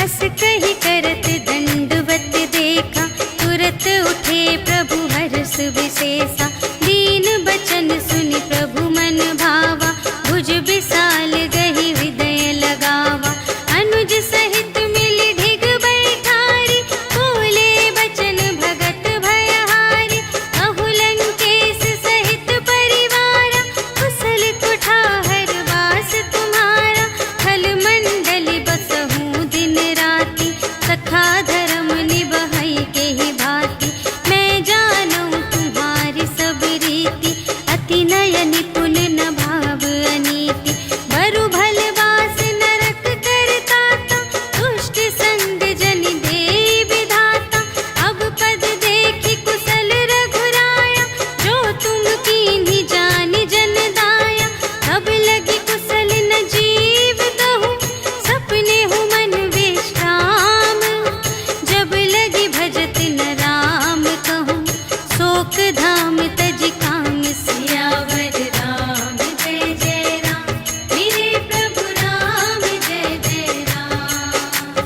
अस कहि करत दंडवत देखा, तुरत उठे प्रभु हर्ष विशेषा। दीन बचन सुनि प्रभु मन भावा, भुज विशाल गहि हृदय लगावा। अनुज सहित मिलि ढिग बैठारी, बोले बचन भगत भयहारी। कहु लंकेश सहित परिवारा, कुशल कुठार वास तुम्हारा। खल मंडली बसहु दिन राति, सखा धर्म निबहै केहि भांति। मैं जानऊँ तुम्हारी सब रीति, अति नय निपुण न भाव अनीति। बरु भल वास नरक करताता, दुष्ट संग जन देई विधाता। अब पद देखि कुशल रघुराया, जो तुम कीन्ही जानि जन दाया। तब लगी कुशल न जीव कहूँ, सपने हूँ मन विश्राम। जब लगी भजत न राम कहूँ, शोक धाम तज काम। सियावर राम जय जय राम, मेरे प्रभु राम जय जय राम।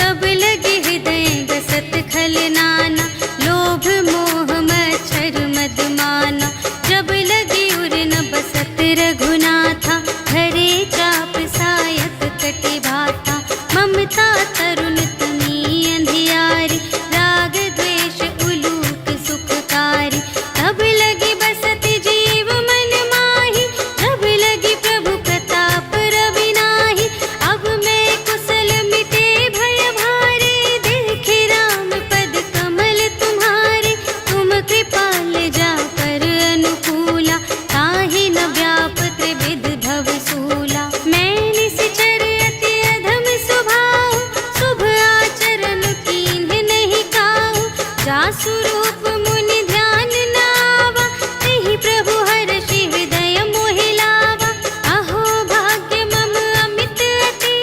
तब लगे हृदय गसत खल नाना, लोभ मोह मच्छर मद माना। जब लगी उर न बसत रघुनाथा, धरे चाप सायक कटि भाता। ममता तरुण तनी अंधियारी, राग द्वेष उलूक सुखकारी। तब लगी बसत जीव मन माही, जब लगी प्रभु प्रताप रवि नाही। अब मैं कुशल मिटे भय भारे, देखे राम पद कमल तुम्हारे। तुम कृपाल जा कर अनुकूला, ताहि न व्याप त्रिविध भव सूला। मैं निश्चर अति अधम स्वभाव, शुभ आचरण कीन्ह नहीं काहू। जासु रूप मुनि ध्यान न आवा, तेहि प्रभु हर्षि हृदय मोहि लावा। अहो भाग्य मम अमित अति,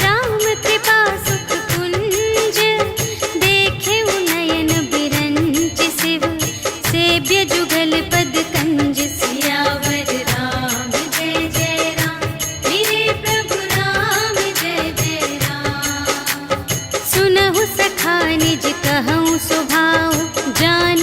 राम कृपा सुख कुंज। देखे नयन बिरंच शिव, सेव्य जुगल पद कंज। सियावर राम जय जय राम, मेरे प्रभु राम जय जय राम। सुनहु सखा निज कहूँ स्वभाव, जान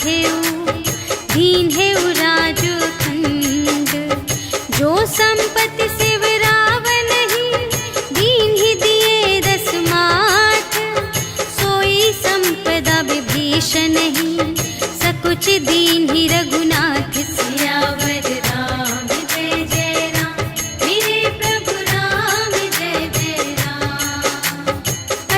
साधेऊ, दीन्हेऊ राजू खंड। जो संपत्ति शिव रावण ही, दीन्हि दिए 10 माथ। सोई संपदा विभीषण ही, सकुच दीन्हि रघुनाथ। सियावर राम जय जय राम, मेरे प्रभु राम जय जय राम।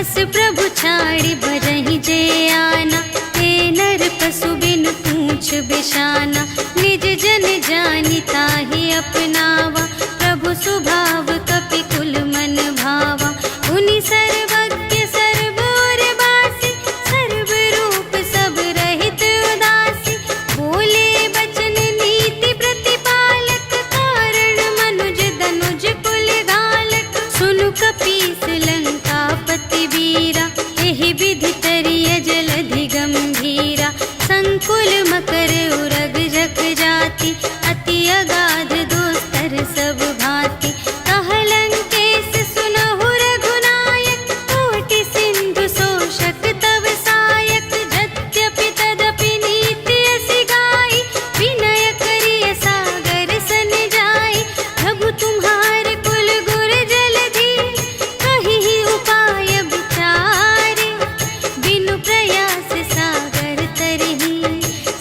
अस प्रभु छाड़ि भरहि जे आना, ते नर पशु बिनु पूछ बिशाना। निज जन जानि ताहि अपनावा, प्रभु स्वभाव कपि कुल मन भावा। उनि सर्वज्ञ सर्व और बासी, सर्व रूप सब रहित उदासी। बोले बचन नीति प्रतिपालक, कारण मनुज धनुज कुल घालक। सुनु कपीस लंकापति वीरा, एहि विधि तरिय जलधि गंभीरा। संकुल मकर उरग जख जाति, अति अगाध दोस्तर सब भांति। कहलंकेश सुनहु रघुनायक, कोटि सिंधु शोषक तव सायक। यद्यपि तदपि नीति असि गाई, विनय करिय सागर सन जाई। प्रभु तुम्हार कुल गुर जलधि, कहिहि उपाय विचारे। बिनु प्रयास सागर तरहि,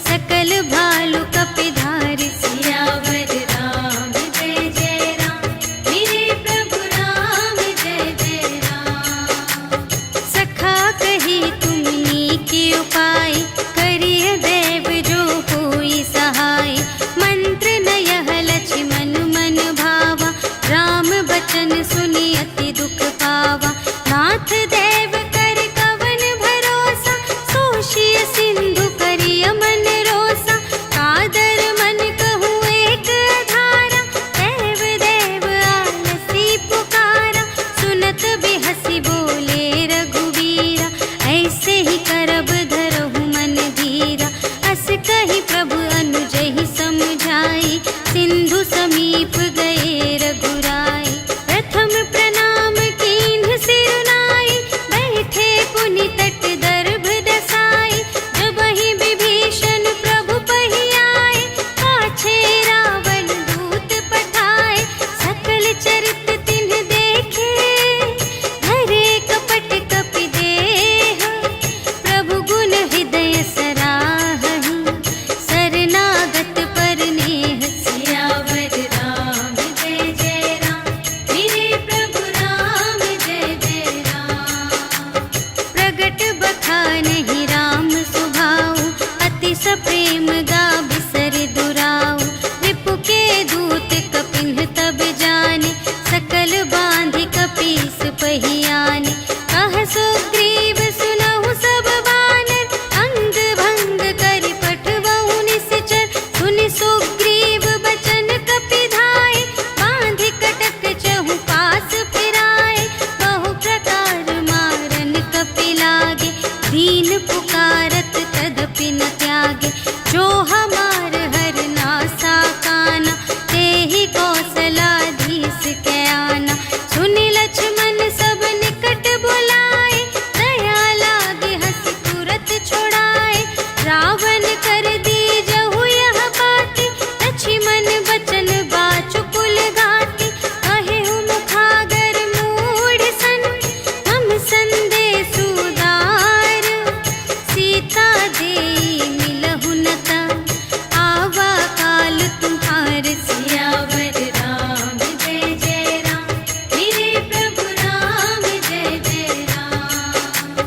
सकल भालु कपिधारि। सियावर राम जय जय राम, मेरे प्रभु राम जय जय राम। सखा कही तुमनी के उपाय, करिय देव जो होई सहाय। मंत्र न यह लक्ष्मण मन भावा, राम बचन सुनि अति दुख पावा। नाथ देव कर कवन भरोसा, सोषिय सिंधु करिय मन रोसा। कादर मन कहूँ एक धारा, देव देव आलसी पुकारा। सुनत बिहसी बोले रघुवीरा, ऐसे ही करब धरहु मन धीरा। अस कही प्रभु अनुजहि समझाई, सिंधु समीप गए रघुराई। प्रथम प्रणाम कीन्ह सिरुनाई, बैठे पुनि तट दर्भ दसाई। जबहि विभीषण प्रभु पहि आए, पाछे रावण दूत पठाए। सकल चरित तिन्ह देखे, धरे कपट कपि देह। प्रभु गुण हृदय सराहहि, शरणागत पर नेह। सियावर राम जय जय राम, मेरे प्रभु राम जय जय राम। प्रगट बखानहि राम सुभाऊ, अति सप्रेम गा बिसर दुराऊ। रिपु के दूत कपिन्ह तब जाने, सकल बांधि कपीस पहि आने। कह सुग्रीव सुनहु सब बानर, अंग भंग करि पठवहु निश्चर। सुनि सुग्रीव बचन कपि धाय, बांधि कटक चहु पास फिराए। बहु प्रकार मारन कपि लागे, दीन पुकारत तदपि न त्यागे। जो हमार हर नासा काना, तेहि कौशलाधीश के आना। सुनि लक्ष्मण सब निकट बुलाए, दया लागे हँसि तुरत छुड़ाए। रावण कर दीजहु यह बाती, लक्ष्मण बचन बाचु कुल घाती। कहेहु मुखागर मूढ़ सन, हम संदेश उदार। सीता देई मिलहु न ता, आवा काल तुम्हार। सियावर राम जय जय राम, मेरे प्रभु राम जय जय राम।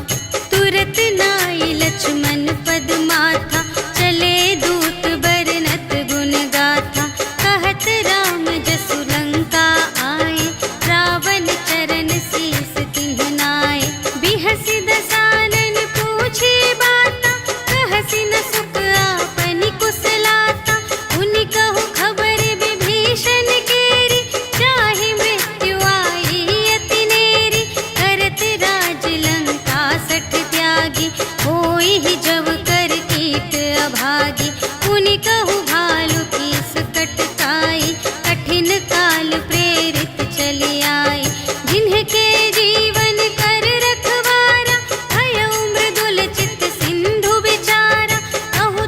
तुरत नाई लक्ष्मण पद माथा, चले दूत बरनत गुण गाथा। कहत राम जसु लंका आए, रावण चरण शीस तिन्ह नाए। बिहसि दसानन पूछे बाता, कहसि न सुख आपनि कुशलाता। उनि कहु खबर विभीषण केरी, जाहि मृत्यु आई अति नेरी। करत राज लंका सठ त्यागी, होई ही जब कर कीट अभागी। उनि कहु भालु की सकट काई, कठिन काल प्रेरित चली आई। जिन्हके जीवन कर रखवारा, भयउ मृदुल चित सिंधु विचारा। कहु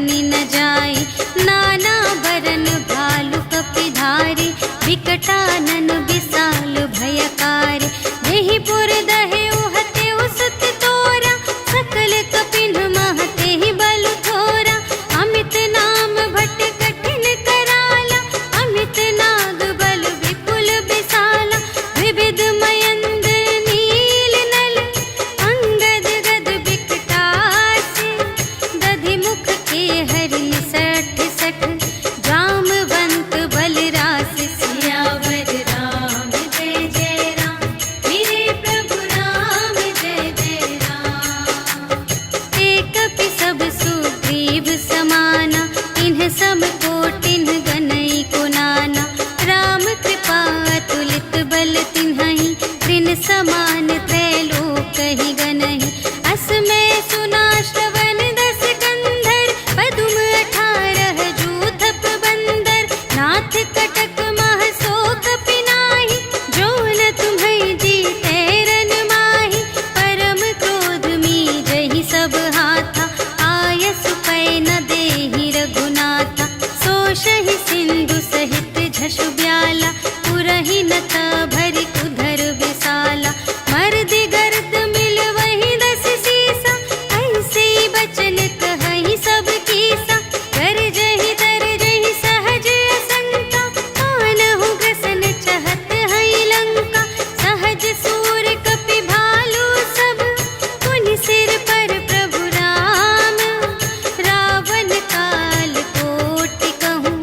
बनी न जाई। नाना बरन भालु कपिधारी, विकटानन विशाल भयकारी। देहि पुर दहे उहते उसत तोरा, सकल कपिन महते ही बल थोरा। अमित नाम भट कठिन कराला, अमित नाग बल विपुल विशाला। विविध मयंद्र नील नल, अंगद गद विकटासी। दधि मुख के हरि सठ सठ, जामवंत बलरास। सियावर राम जय जय राम, मेरे प्रभु राम जय जय राम। एक कपि सब सुग्रीव समाना, इन्ह सम कोटिन गनई को नाना। राम कृपा अतुलित बल तिन्हहि, त्रिन समान त्रैलोकहि गनहि। असमय सुना श्रवण दस कंधर, पदुम 18 जूथप बंदर। नाथ कटक मह शोक पिनाहि, जो न तुम्है जीतै रन माहि। परम क्रोध मीजहि सब हाथा, आयसु पै न देहि रघुनाथा। सोषहि सिंधु सहित झषु ब्याला, पुरहि नत भरि उधर विशाला। मर्दि गर्द मिलवहि 10 सीसा, ऐसे बचन कहहि सब कीसा। गरजहि तरजहि सहज असंका, कानहु ग्रसन चहत हई लंका। सहज सूर कपि भालु सब, पुनि सिर पर प्रभु राम। रावण काल कोटि कहूँ,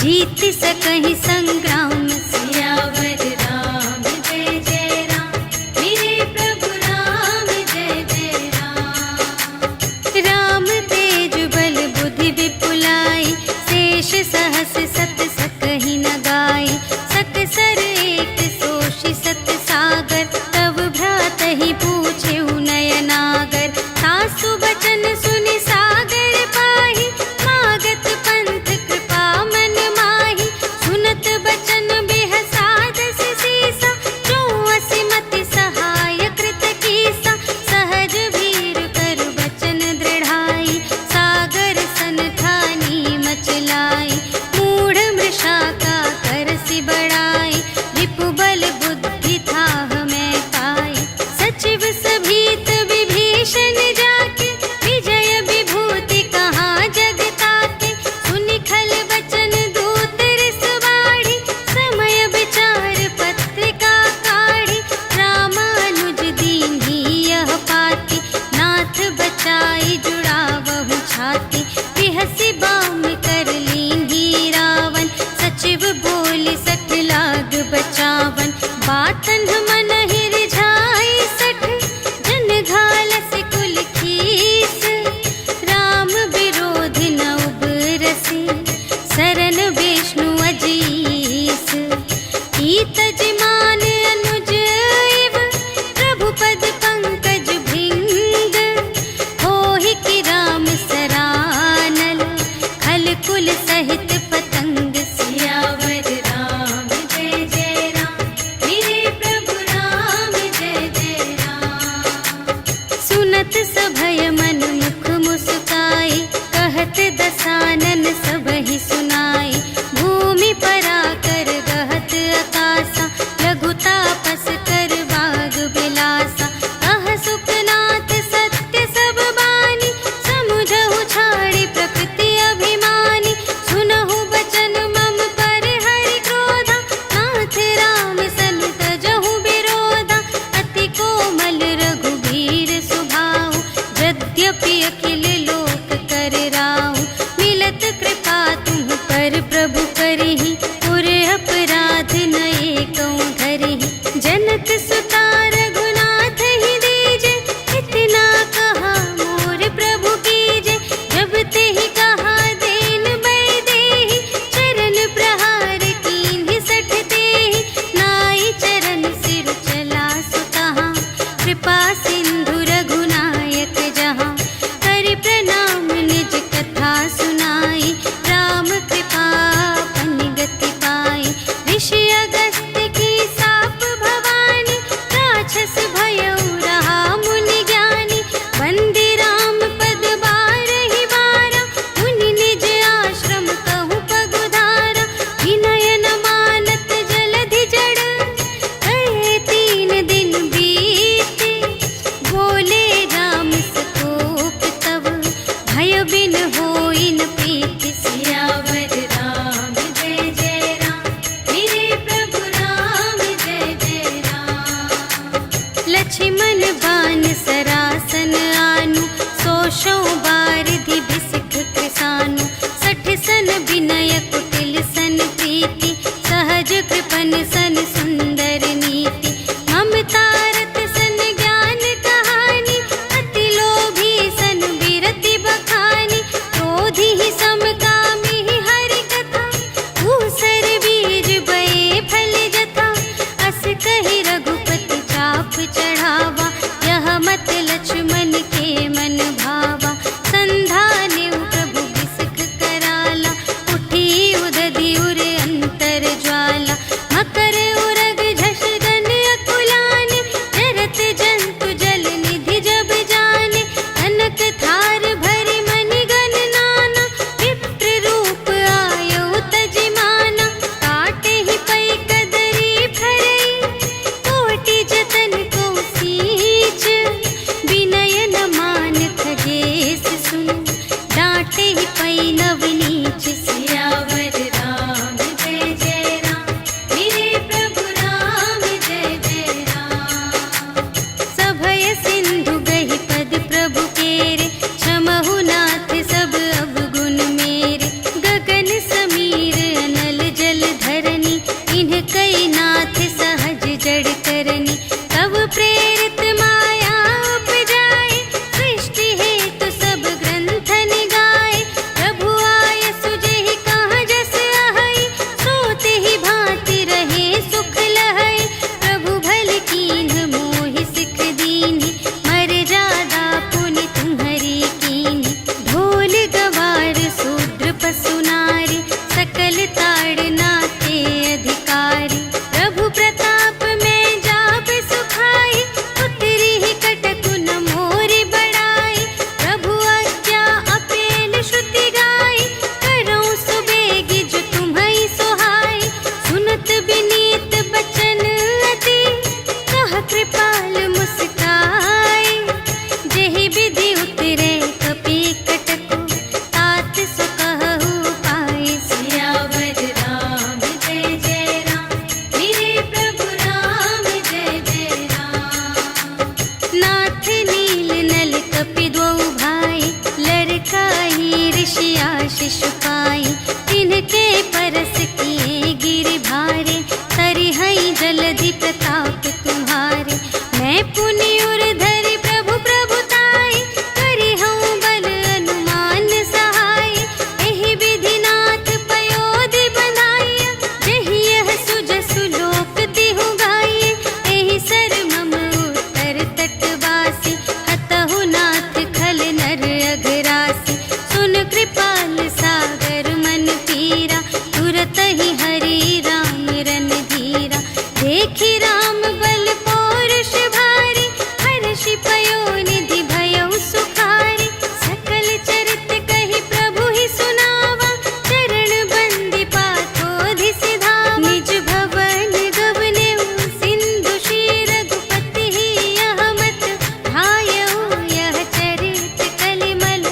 जीत सकहि संग्राम। सियावर राम जय जय राम, मेरे प्रभु राम जय जय राम। राम तेज बल बुद्धि विपुलाई, शेष सहस सत सकहि न गाई। सकसर एक सोषि सत सागर, तब भ्रातहि पूछेउ नयनागर। सासु बचन सुनि सागर पाहि, मागत पंथ कृपा मन माहि। सुनत बचन बिहसा 10 सीसा, जो असिमति सहाय कृत कीसा। सहज भीर करु बचन दृढ़ाई, सागर सन ठानी मचलाई। मूढ़ मृषा का करसि बड़ाई, रिपु बल बुद्धि थाह मैं पाई। सचिव सभीत विभीषण जाके, विजय विभूति कहाँ जग ताके। सुनि खल बचन दूत रिस बाढ़ी, समय विचार पत्रिका काढ़ी। रामानुज दीन्ही यह पाती, नाथ बचाई जुड़ावहु छाती। बिहसि बाम कर लीन्ही रावण, सचिव बोलि 60 लाग बचावन। बातन मन रिझाई 60, जन घालसि कुल खीस। राम विरोधि न उबरसि, सरन विष्णु अजीस। ईतज मान अनुज इव, प्रभु पद पंकज भृंग। होहि कि राम सरानल, खल कुल सहित पतंग। सियावर राम जय जय राम, मेरे प्रभु राम जय जय राम। सुनत सभय मन मुख मुस्काई, कहत दसानन सबहि सुनाई। भूमि पराकर गहत आकासा, लघु तापस कर बाग बिलासा। कह सुखनाथ सत्य सब बानी, समुझहु छाड़ी प्रकृति अभिमानी। सुनहु शठ सन विनय कुटिल सन प्रीति, सहज कृपन सन सुंदर नीति। ममता रत सन ज्ञान कहानी, अति लोभी सन विरति बखानी। क्रोधी ही समकामी ही हरि कथा, ऊसर बीज बये फल जथा। अस कहि रघुपति चाप चढ़ावा, यह मत लक्ष्मण के मन भावा। संधाने प्रभु बिसख कराला, उठी उदधि उर अंतर ज्वाला। मकर उरग झष गन अकुलान, जरत जंतु जल निधि जब जाने। कनक थार भरि मनि गण नाना, विप्र रूप आयौ तजिमाना। काटे ही पै कदरी फरई, कोटि जतन को सींच। विनय न मान खगेश सुन, डांटे ही पै नव नीच। सियावर राम जय जय राम, मेरे प्रभु राम जय जय राम। सभय सिंधु गहि पद प्रभु केरे, क्षमहु नाथ सब अवगुण मेरे। गगन समीर अनल जल धरनी, इन्ह कई नाथ सहज जड़ करनी। तब प्रेरित माया उपजाए, सृष्टि हेतु सब ग्रंथन गाए। प्रभु आय सुजेहि कहाँ जस अहै, सोते ही भांति रहे सुख लहै। प्रभु भल कीन्ह मोहि सिख दीन्हि, मर्यादा पुनि तुम्हरी कीन्हि। ढोल गवार शूद्र पशु नारी, सकल ताड़नाते अधिकारी। प्रभु प्रताप में जाप सुखाई, उतरी ही कटकु न मोरि बड़ाई। प्रभु आज्ञा अपेल श्रुति गाई, करऊँ सुबेगी जो तुम्है सोहाई। सुनत विनीत बचन अति, कह कृपाल मुस्काई। जेहि विधि उतरे कपि कटकु, तात सो कहु पाई। सियावर राम जय जय राम, मेरे प्रभु राम जय जय राम। नाथ नील नल कपि द्वौ भाई, लरकाई ऋषि आशीष पाई। तिनके परस किए गिरि भारे, तरिहै जलधि प्रताप तुम्हारे। मैं पुनि उर धरि प्रभु प्रभुताई, करिहउँ बल अनुमान सहाय। एहि विधि नाथ पयोधि बंधाइया, जेहि यह सुजसु लोक तिहु गाइए। एहि सर मम उत्तर तटवासी, हतहु नाथ खल नर अघरासी। सुन कृपाल सागर मन पीरा, तुरत ही हरि राम रन धीरा। देखि राम बल पौरुष भारी, हर्षि पयोनिधि भयउ सुखारी। सकल चरित कहि प्रभु ही सुनावा, चरण बंदी पाथोधि सिधावा। निज भवन गवनेउ सिंधु श्री रघुपति ही, यह मत ढायउ यह चरित कलिमल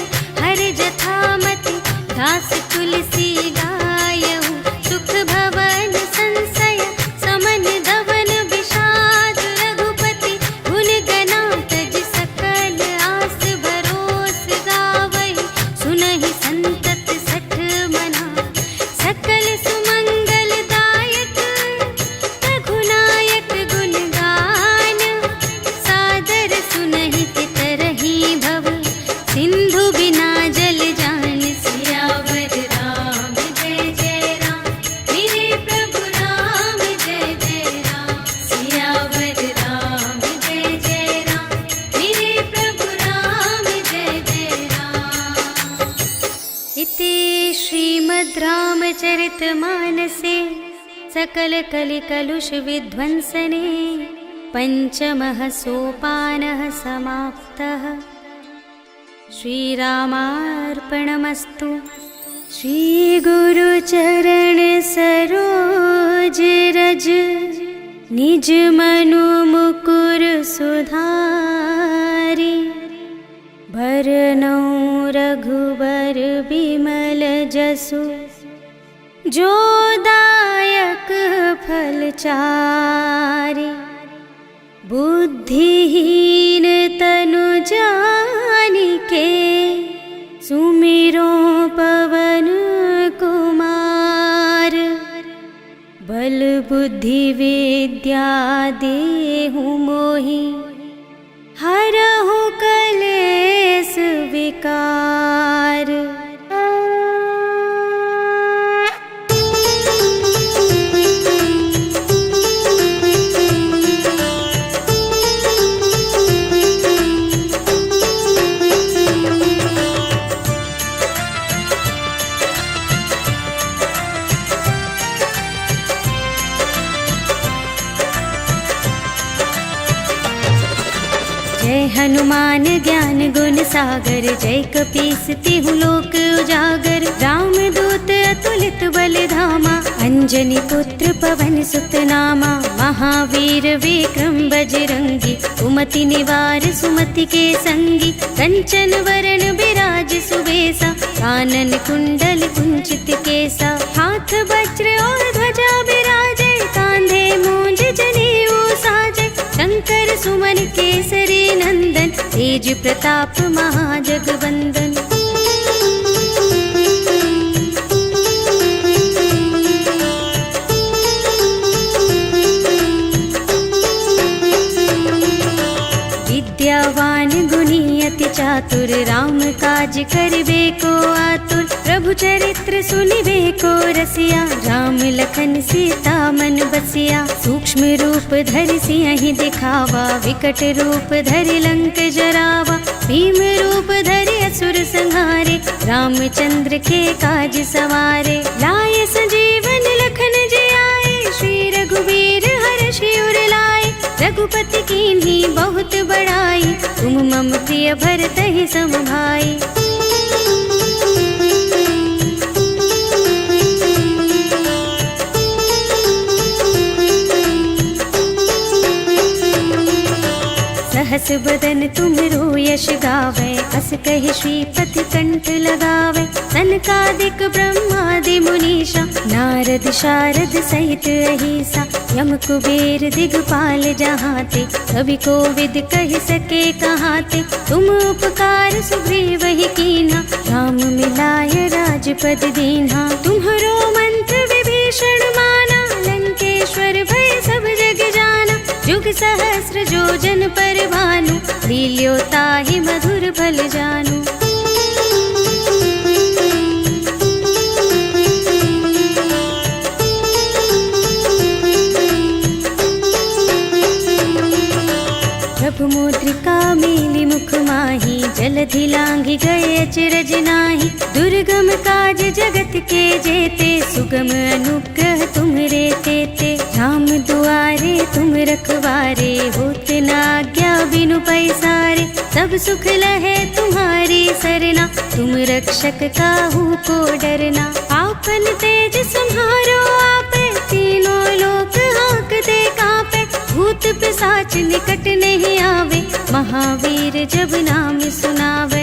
हर जथामति। दास तुलसी गायउ, सुख भवन संशय समन धवन विषाद। रघुपति गुण गना तज सकल आस, भरोस गावहि सुनहि संतत सठ मना। सकल सुमंगल दायक, रघुनायक गुण गान। सादर सुनहि तितरहि भव, सिंधु बिना जल जान। सियावर राम जय जय राम, मेरे प्रभु राम जय जय राम। सियावर राम जय जय राम, मेरे प्रभु राम जय जय राम। इति श्रीमद् रामचरितमानसे सकल कलि कलुष विध्वंसने, पंचमः सोपानः समाप्तः। श्रीरामार्पणमस्तु। श्री गुरु चरण सरोज रज, निज मनु मुकुर सुधारी। भरनउँ रघुबर बिमल जसु, जो दायक फल चारि। बुद्धिहीन तनु जानिके, सुमिरो पवन बुद्धि विद्या देहु मोहि, हरहु कलेस विकार। जय हनुमान ज्ञान गुण सागर, जय कपीस तिहु लोक उजागर। राम दूत अतुलित बल धामा, अंजनी पुत्र पवन सुत नामा। महावीर विक्रम बजरंगी, कुमति निवार सुमति के संगी। कंचन वरण बिराज सुबेसा, कानन कुंडल कुंचित केसा। हाथ वज्र और ध्वजा बिराजे, कांधे मूंज जनेऊ साजे। शंकर सुमन केसरी नंदन, तेज प्रताप महाजगवंदन। विद्यावान गुणी अति चातुर, राम काज करिबे को आतुर। प्रभु चरित्र सुनिबे को रसिया, राम लखन सीता मन बसिया। सूक्ष्म रूप धरि सियहि दिखावा, विकट रूप धरि लंक जरावा। भीम रूप धरि असुर संहारे, रामचंद्र के काज सवारे। लाए संजीवन लखन जियाए, श्री रघुवीर हर्षि उर लाए। रघुपति कीन्ही बहुत बड़ाई, तुम मम प्रिय भरतहि सम भाई। सहस बदन तुमरो यश गावे, अस कहि श्रीपति कंठ लगावे। सनकादिक ब्रह्मादि मुनीषा, नारद शारद सहित अहिसा। यम कुबेर दिगपाल जहाते, कवि कोविद कहि सके कहाते। तुम उपकार सुग्रीव ही कीन्हा, राम मिलाय राजपद दीन्हा। तुम्हरो मंत्र विभीषण माना, लंकेश्वर भय सब जग जाना। जुग सहस्र जो जन पर भानु, लील्यो ताहि मधुर फल जानू। प्रभु मुद्रिका मेलि मुख माहि, जलधि लांघि गए अचरज नाहि। दुर्गम काज जगत के जेते, सुगम अनुग्रह तुम्हरे तेते। राम दुआरे तुम रखवारे, होत न आज्ञा बिनु पैसारे। सब सुख लहे तुम्हारी सरना, तुम रक्षक काहू को डरना। आपन तेज सम्हारो आपे, तीनों लोक हांकते कांपे। भूत पिशाच निकट नहीं आवे, महावीर जब नाम सुनावे।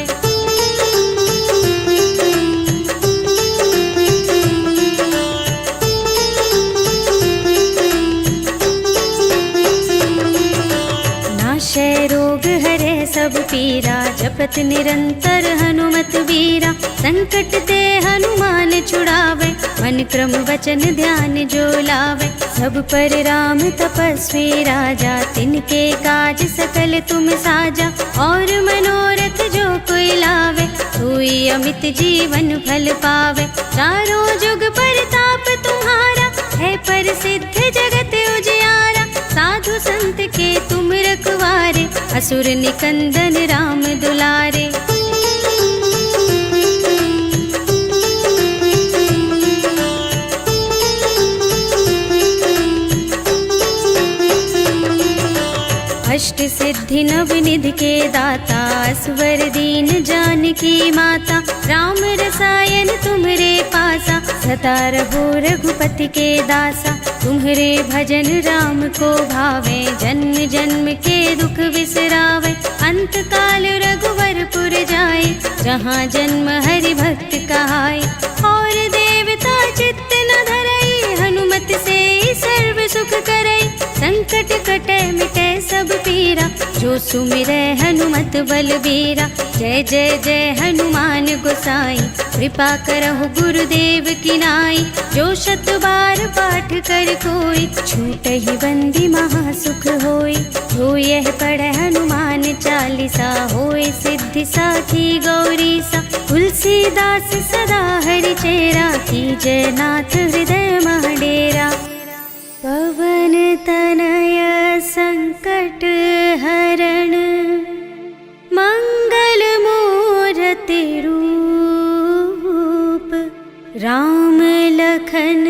नाशय रोग हरे सब पीरा, जपत निरंतर हनुमत वीरा। संकट ते हनुमान छुड़ावे, मन क्रम वचन ध्यान जो लावे। सब पर राम तपस्वी राजा, तिनके काज सकल तुम साजा। और मनोरथ जो कोई लावे, सोई अमित जीवन फल पावे। चारों जुग परताप तुम्हारा, है प्रसिद्ध जगत उजियारा। साधु संत के तुम रखवारे, असुर निकंदन राम दुलारे। अष्ट सिद्धि नव निधि के दाता, स्वर दीन जानकी माता। राम रसायन तुम्हरे पासा, सदा रहो रघुपति के दासा। तुम्हरे भजन राम को भावे, जन्म जन्म के दुख बिसरावे। अंत काल रघुवरपुर जाए, जहाँ जन्म हरि भक्त कहाए। और देवता चित्त न धरई, हनुमत से सर्व सुख करई। संकट कटे मिटे सब पीरा, जो जो सुमिरै हनुमत बलबीरा। जय जय जय हनुमान गोसाई, कृपा करहु गुरुदेव की नाई। जो शत बार पाठ कर कोई, छूटहि बंदी महासुख होई। जो यह पढ़ै हनुमान चालीसा, होय सिद्धि साखी गौरीसा। तुलसीदास सदा हरि चेरा, कीजय नाथ हृदय मह डेरा। पवन तनय संकट हरण, मंगल मूरति रूप। राम लखन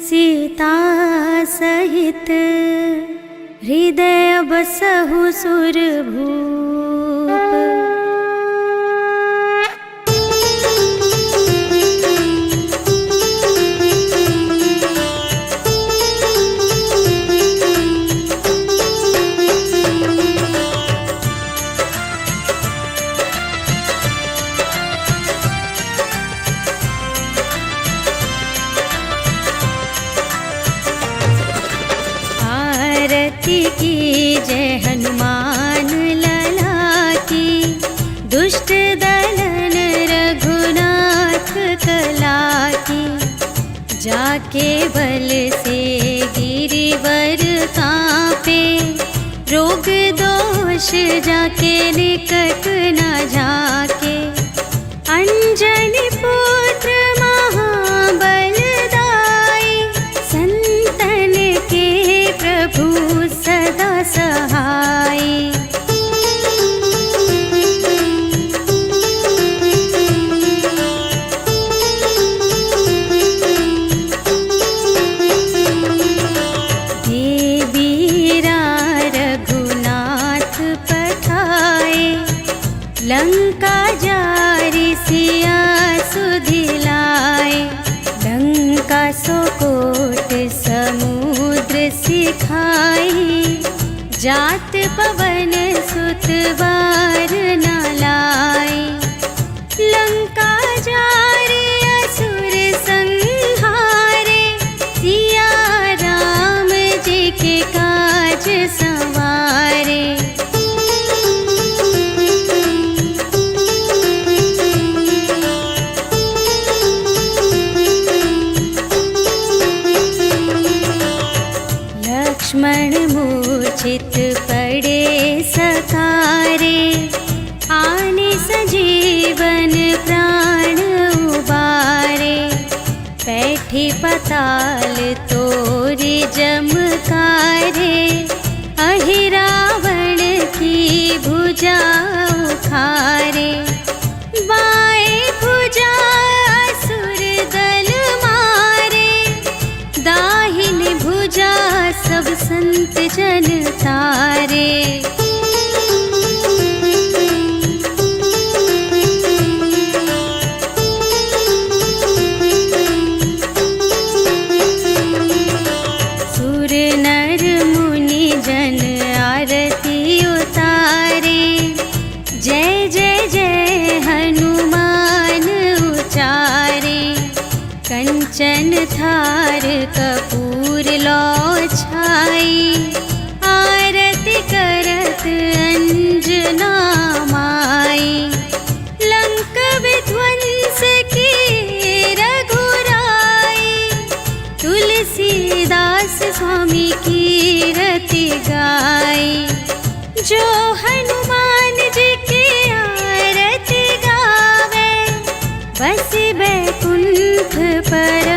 सीता सहित, हृदय बसहु सुरभूप। की जय हनुमान लला की, दुष्ट दलन रघुनाथ कला की। जाके बल से गिरिवर कांपे, रोग दोष जाके निकट न झाके। अंजनी पुत्र महाबल दाई, संतन के प्रभु सदा सहाय। देवीरा रघुनाथ पठाए, लंका जारि सिया सुधिलाए। लंका सोकोट समुद्र सिखाई, जात पवन सुत बार न लाई। लंका जारि असुर संहारे, सिया राम जी के काज संवारे। लक्ष्मण मूर्छित पड़े सकारे, आने सजीवन प्राण उबारे। बैठी पताल तोरी जमकारे, अहि रावण की भुजा उखारे। बाएं भुजा असुर दल मारे, दाहिनी भुजा सब संत जन तारे। सुर नर मुनि जन आरती उतारे, जय जय जय हनुमान उचारे। कंचन थार कपूर लो छाई, आरती करत अंजना माई। लंक विध्वंस की रघुराई, तुलसीदास स्वामी की रति गाई। जो हनुमान जी की आरती गावे, बस बैकुंठ पर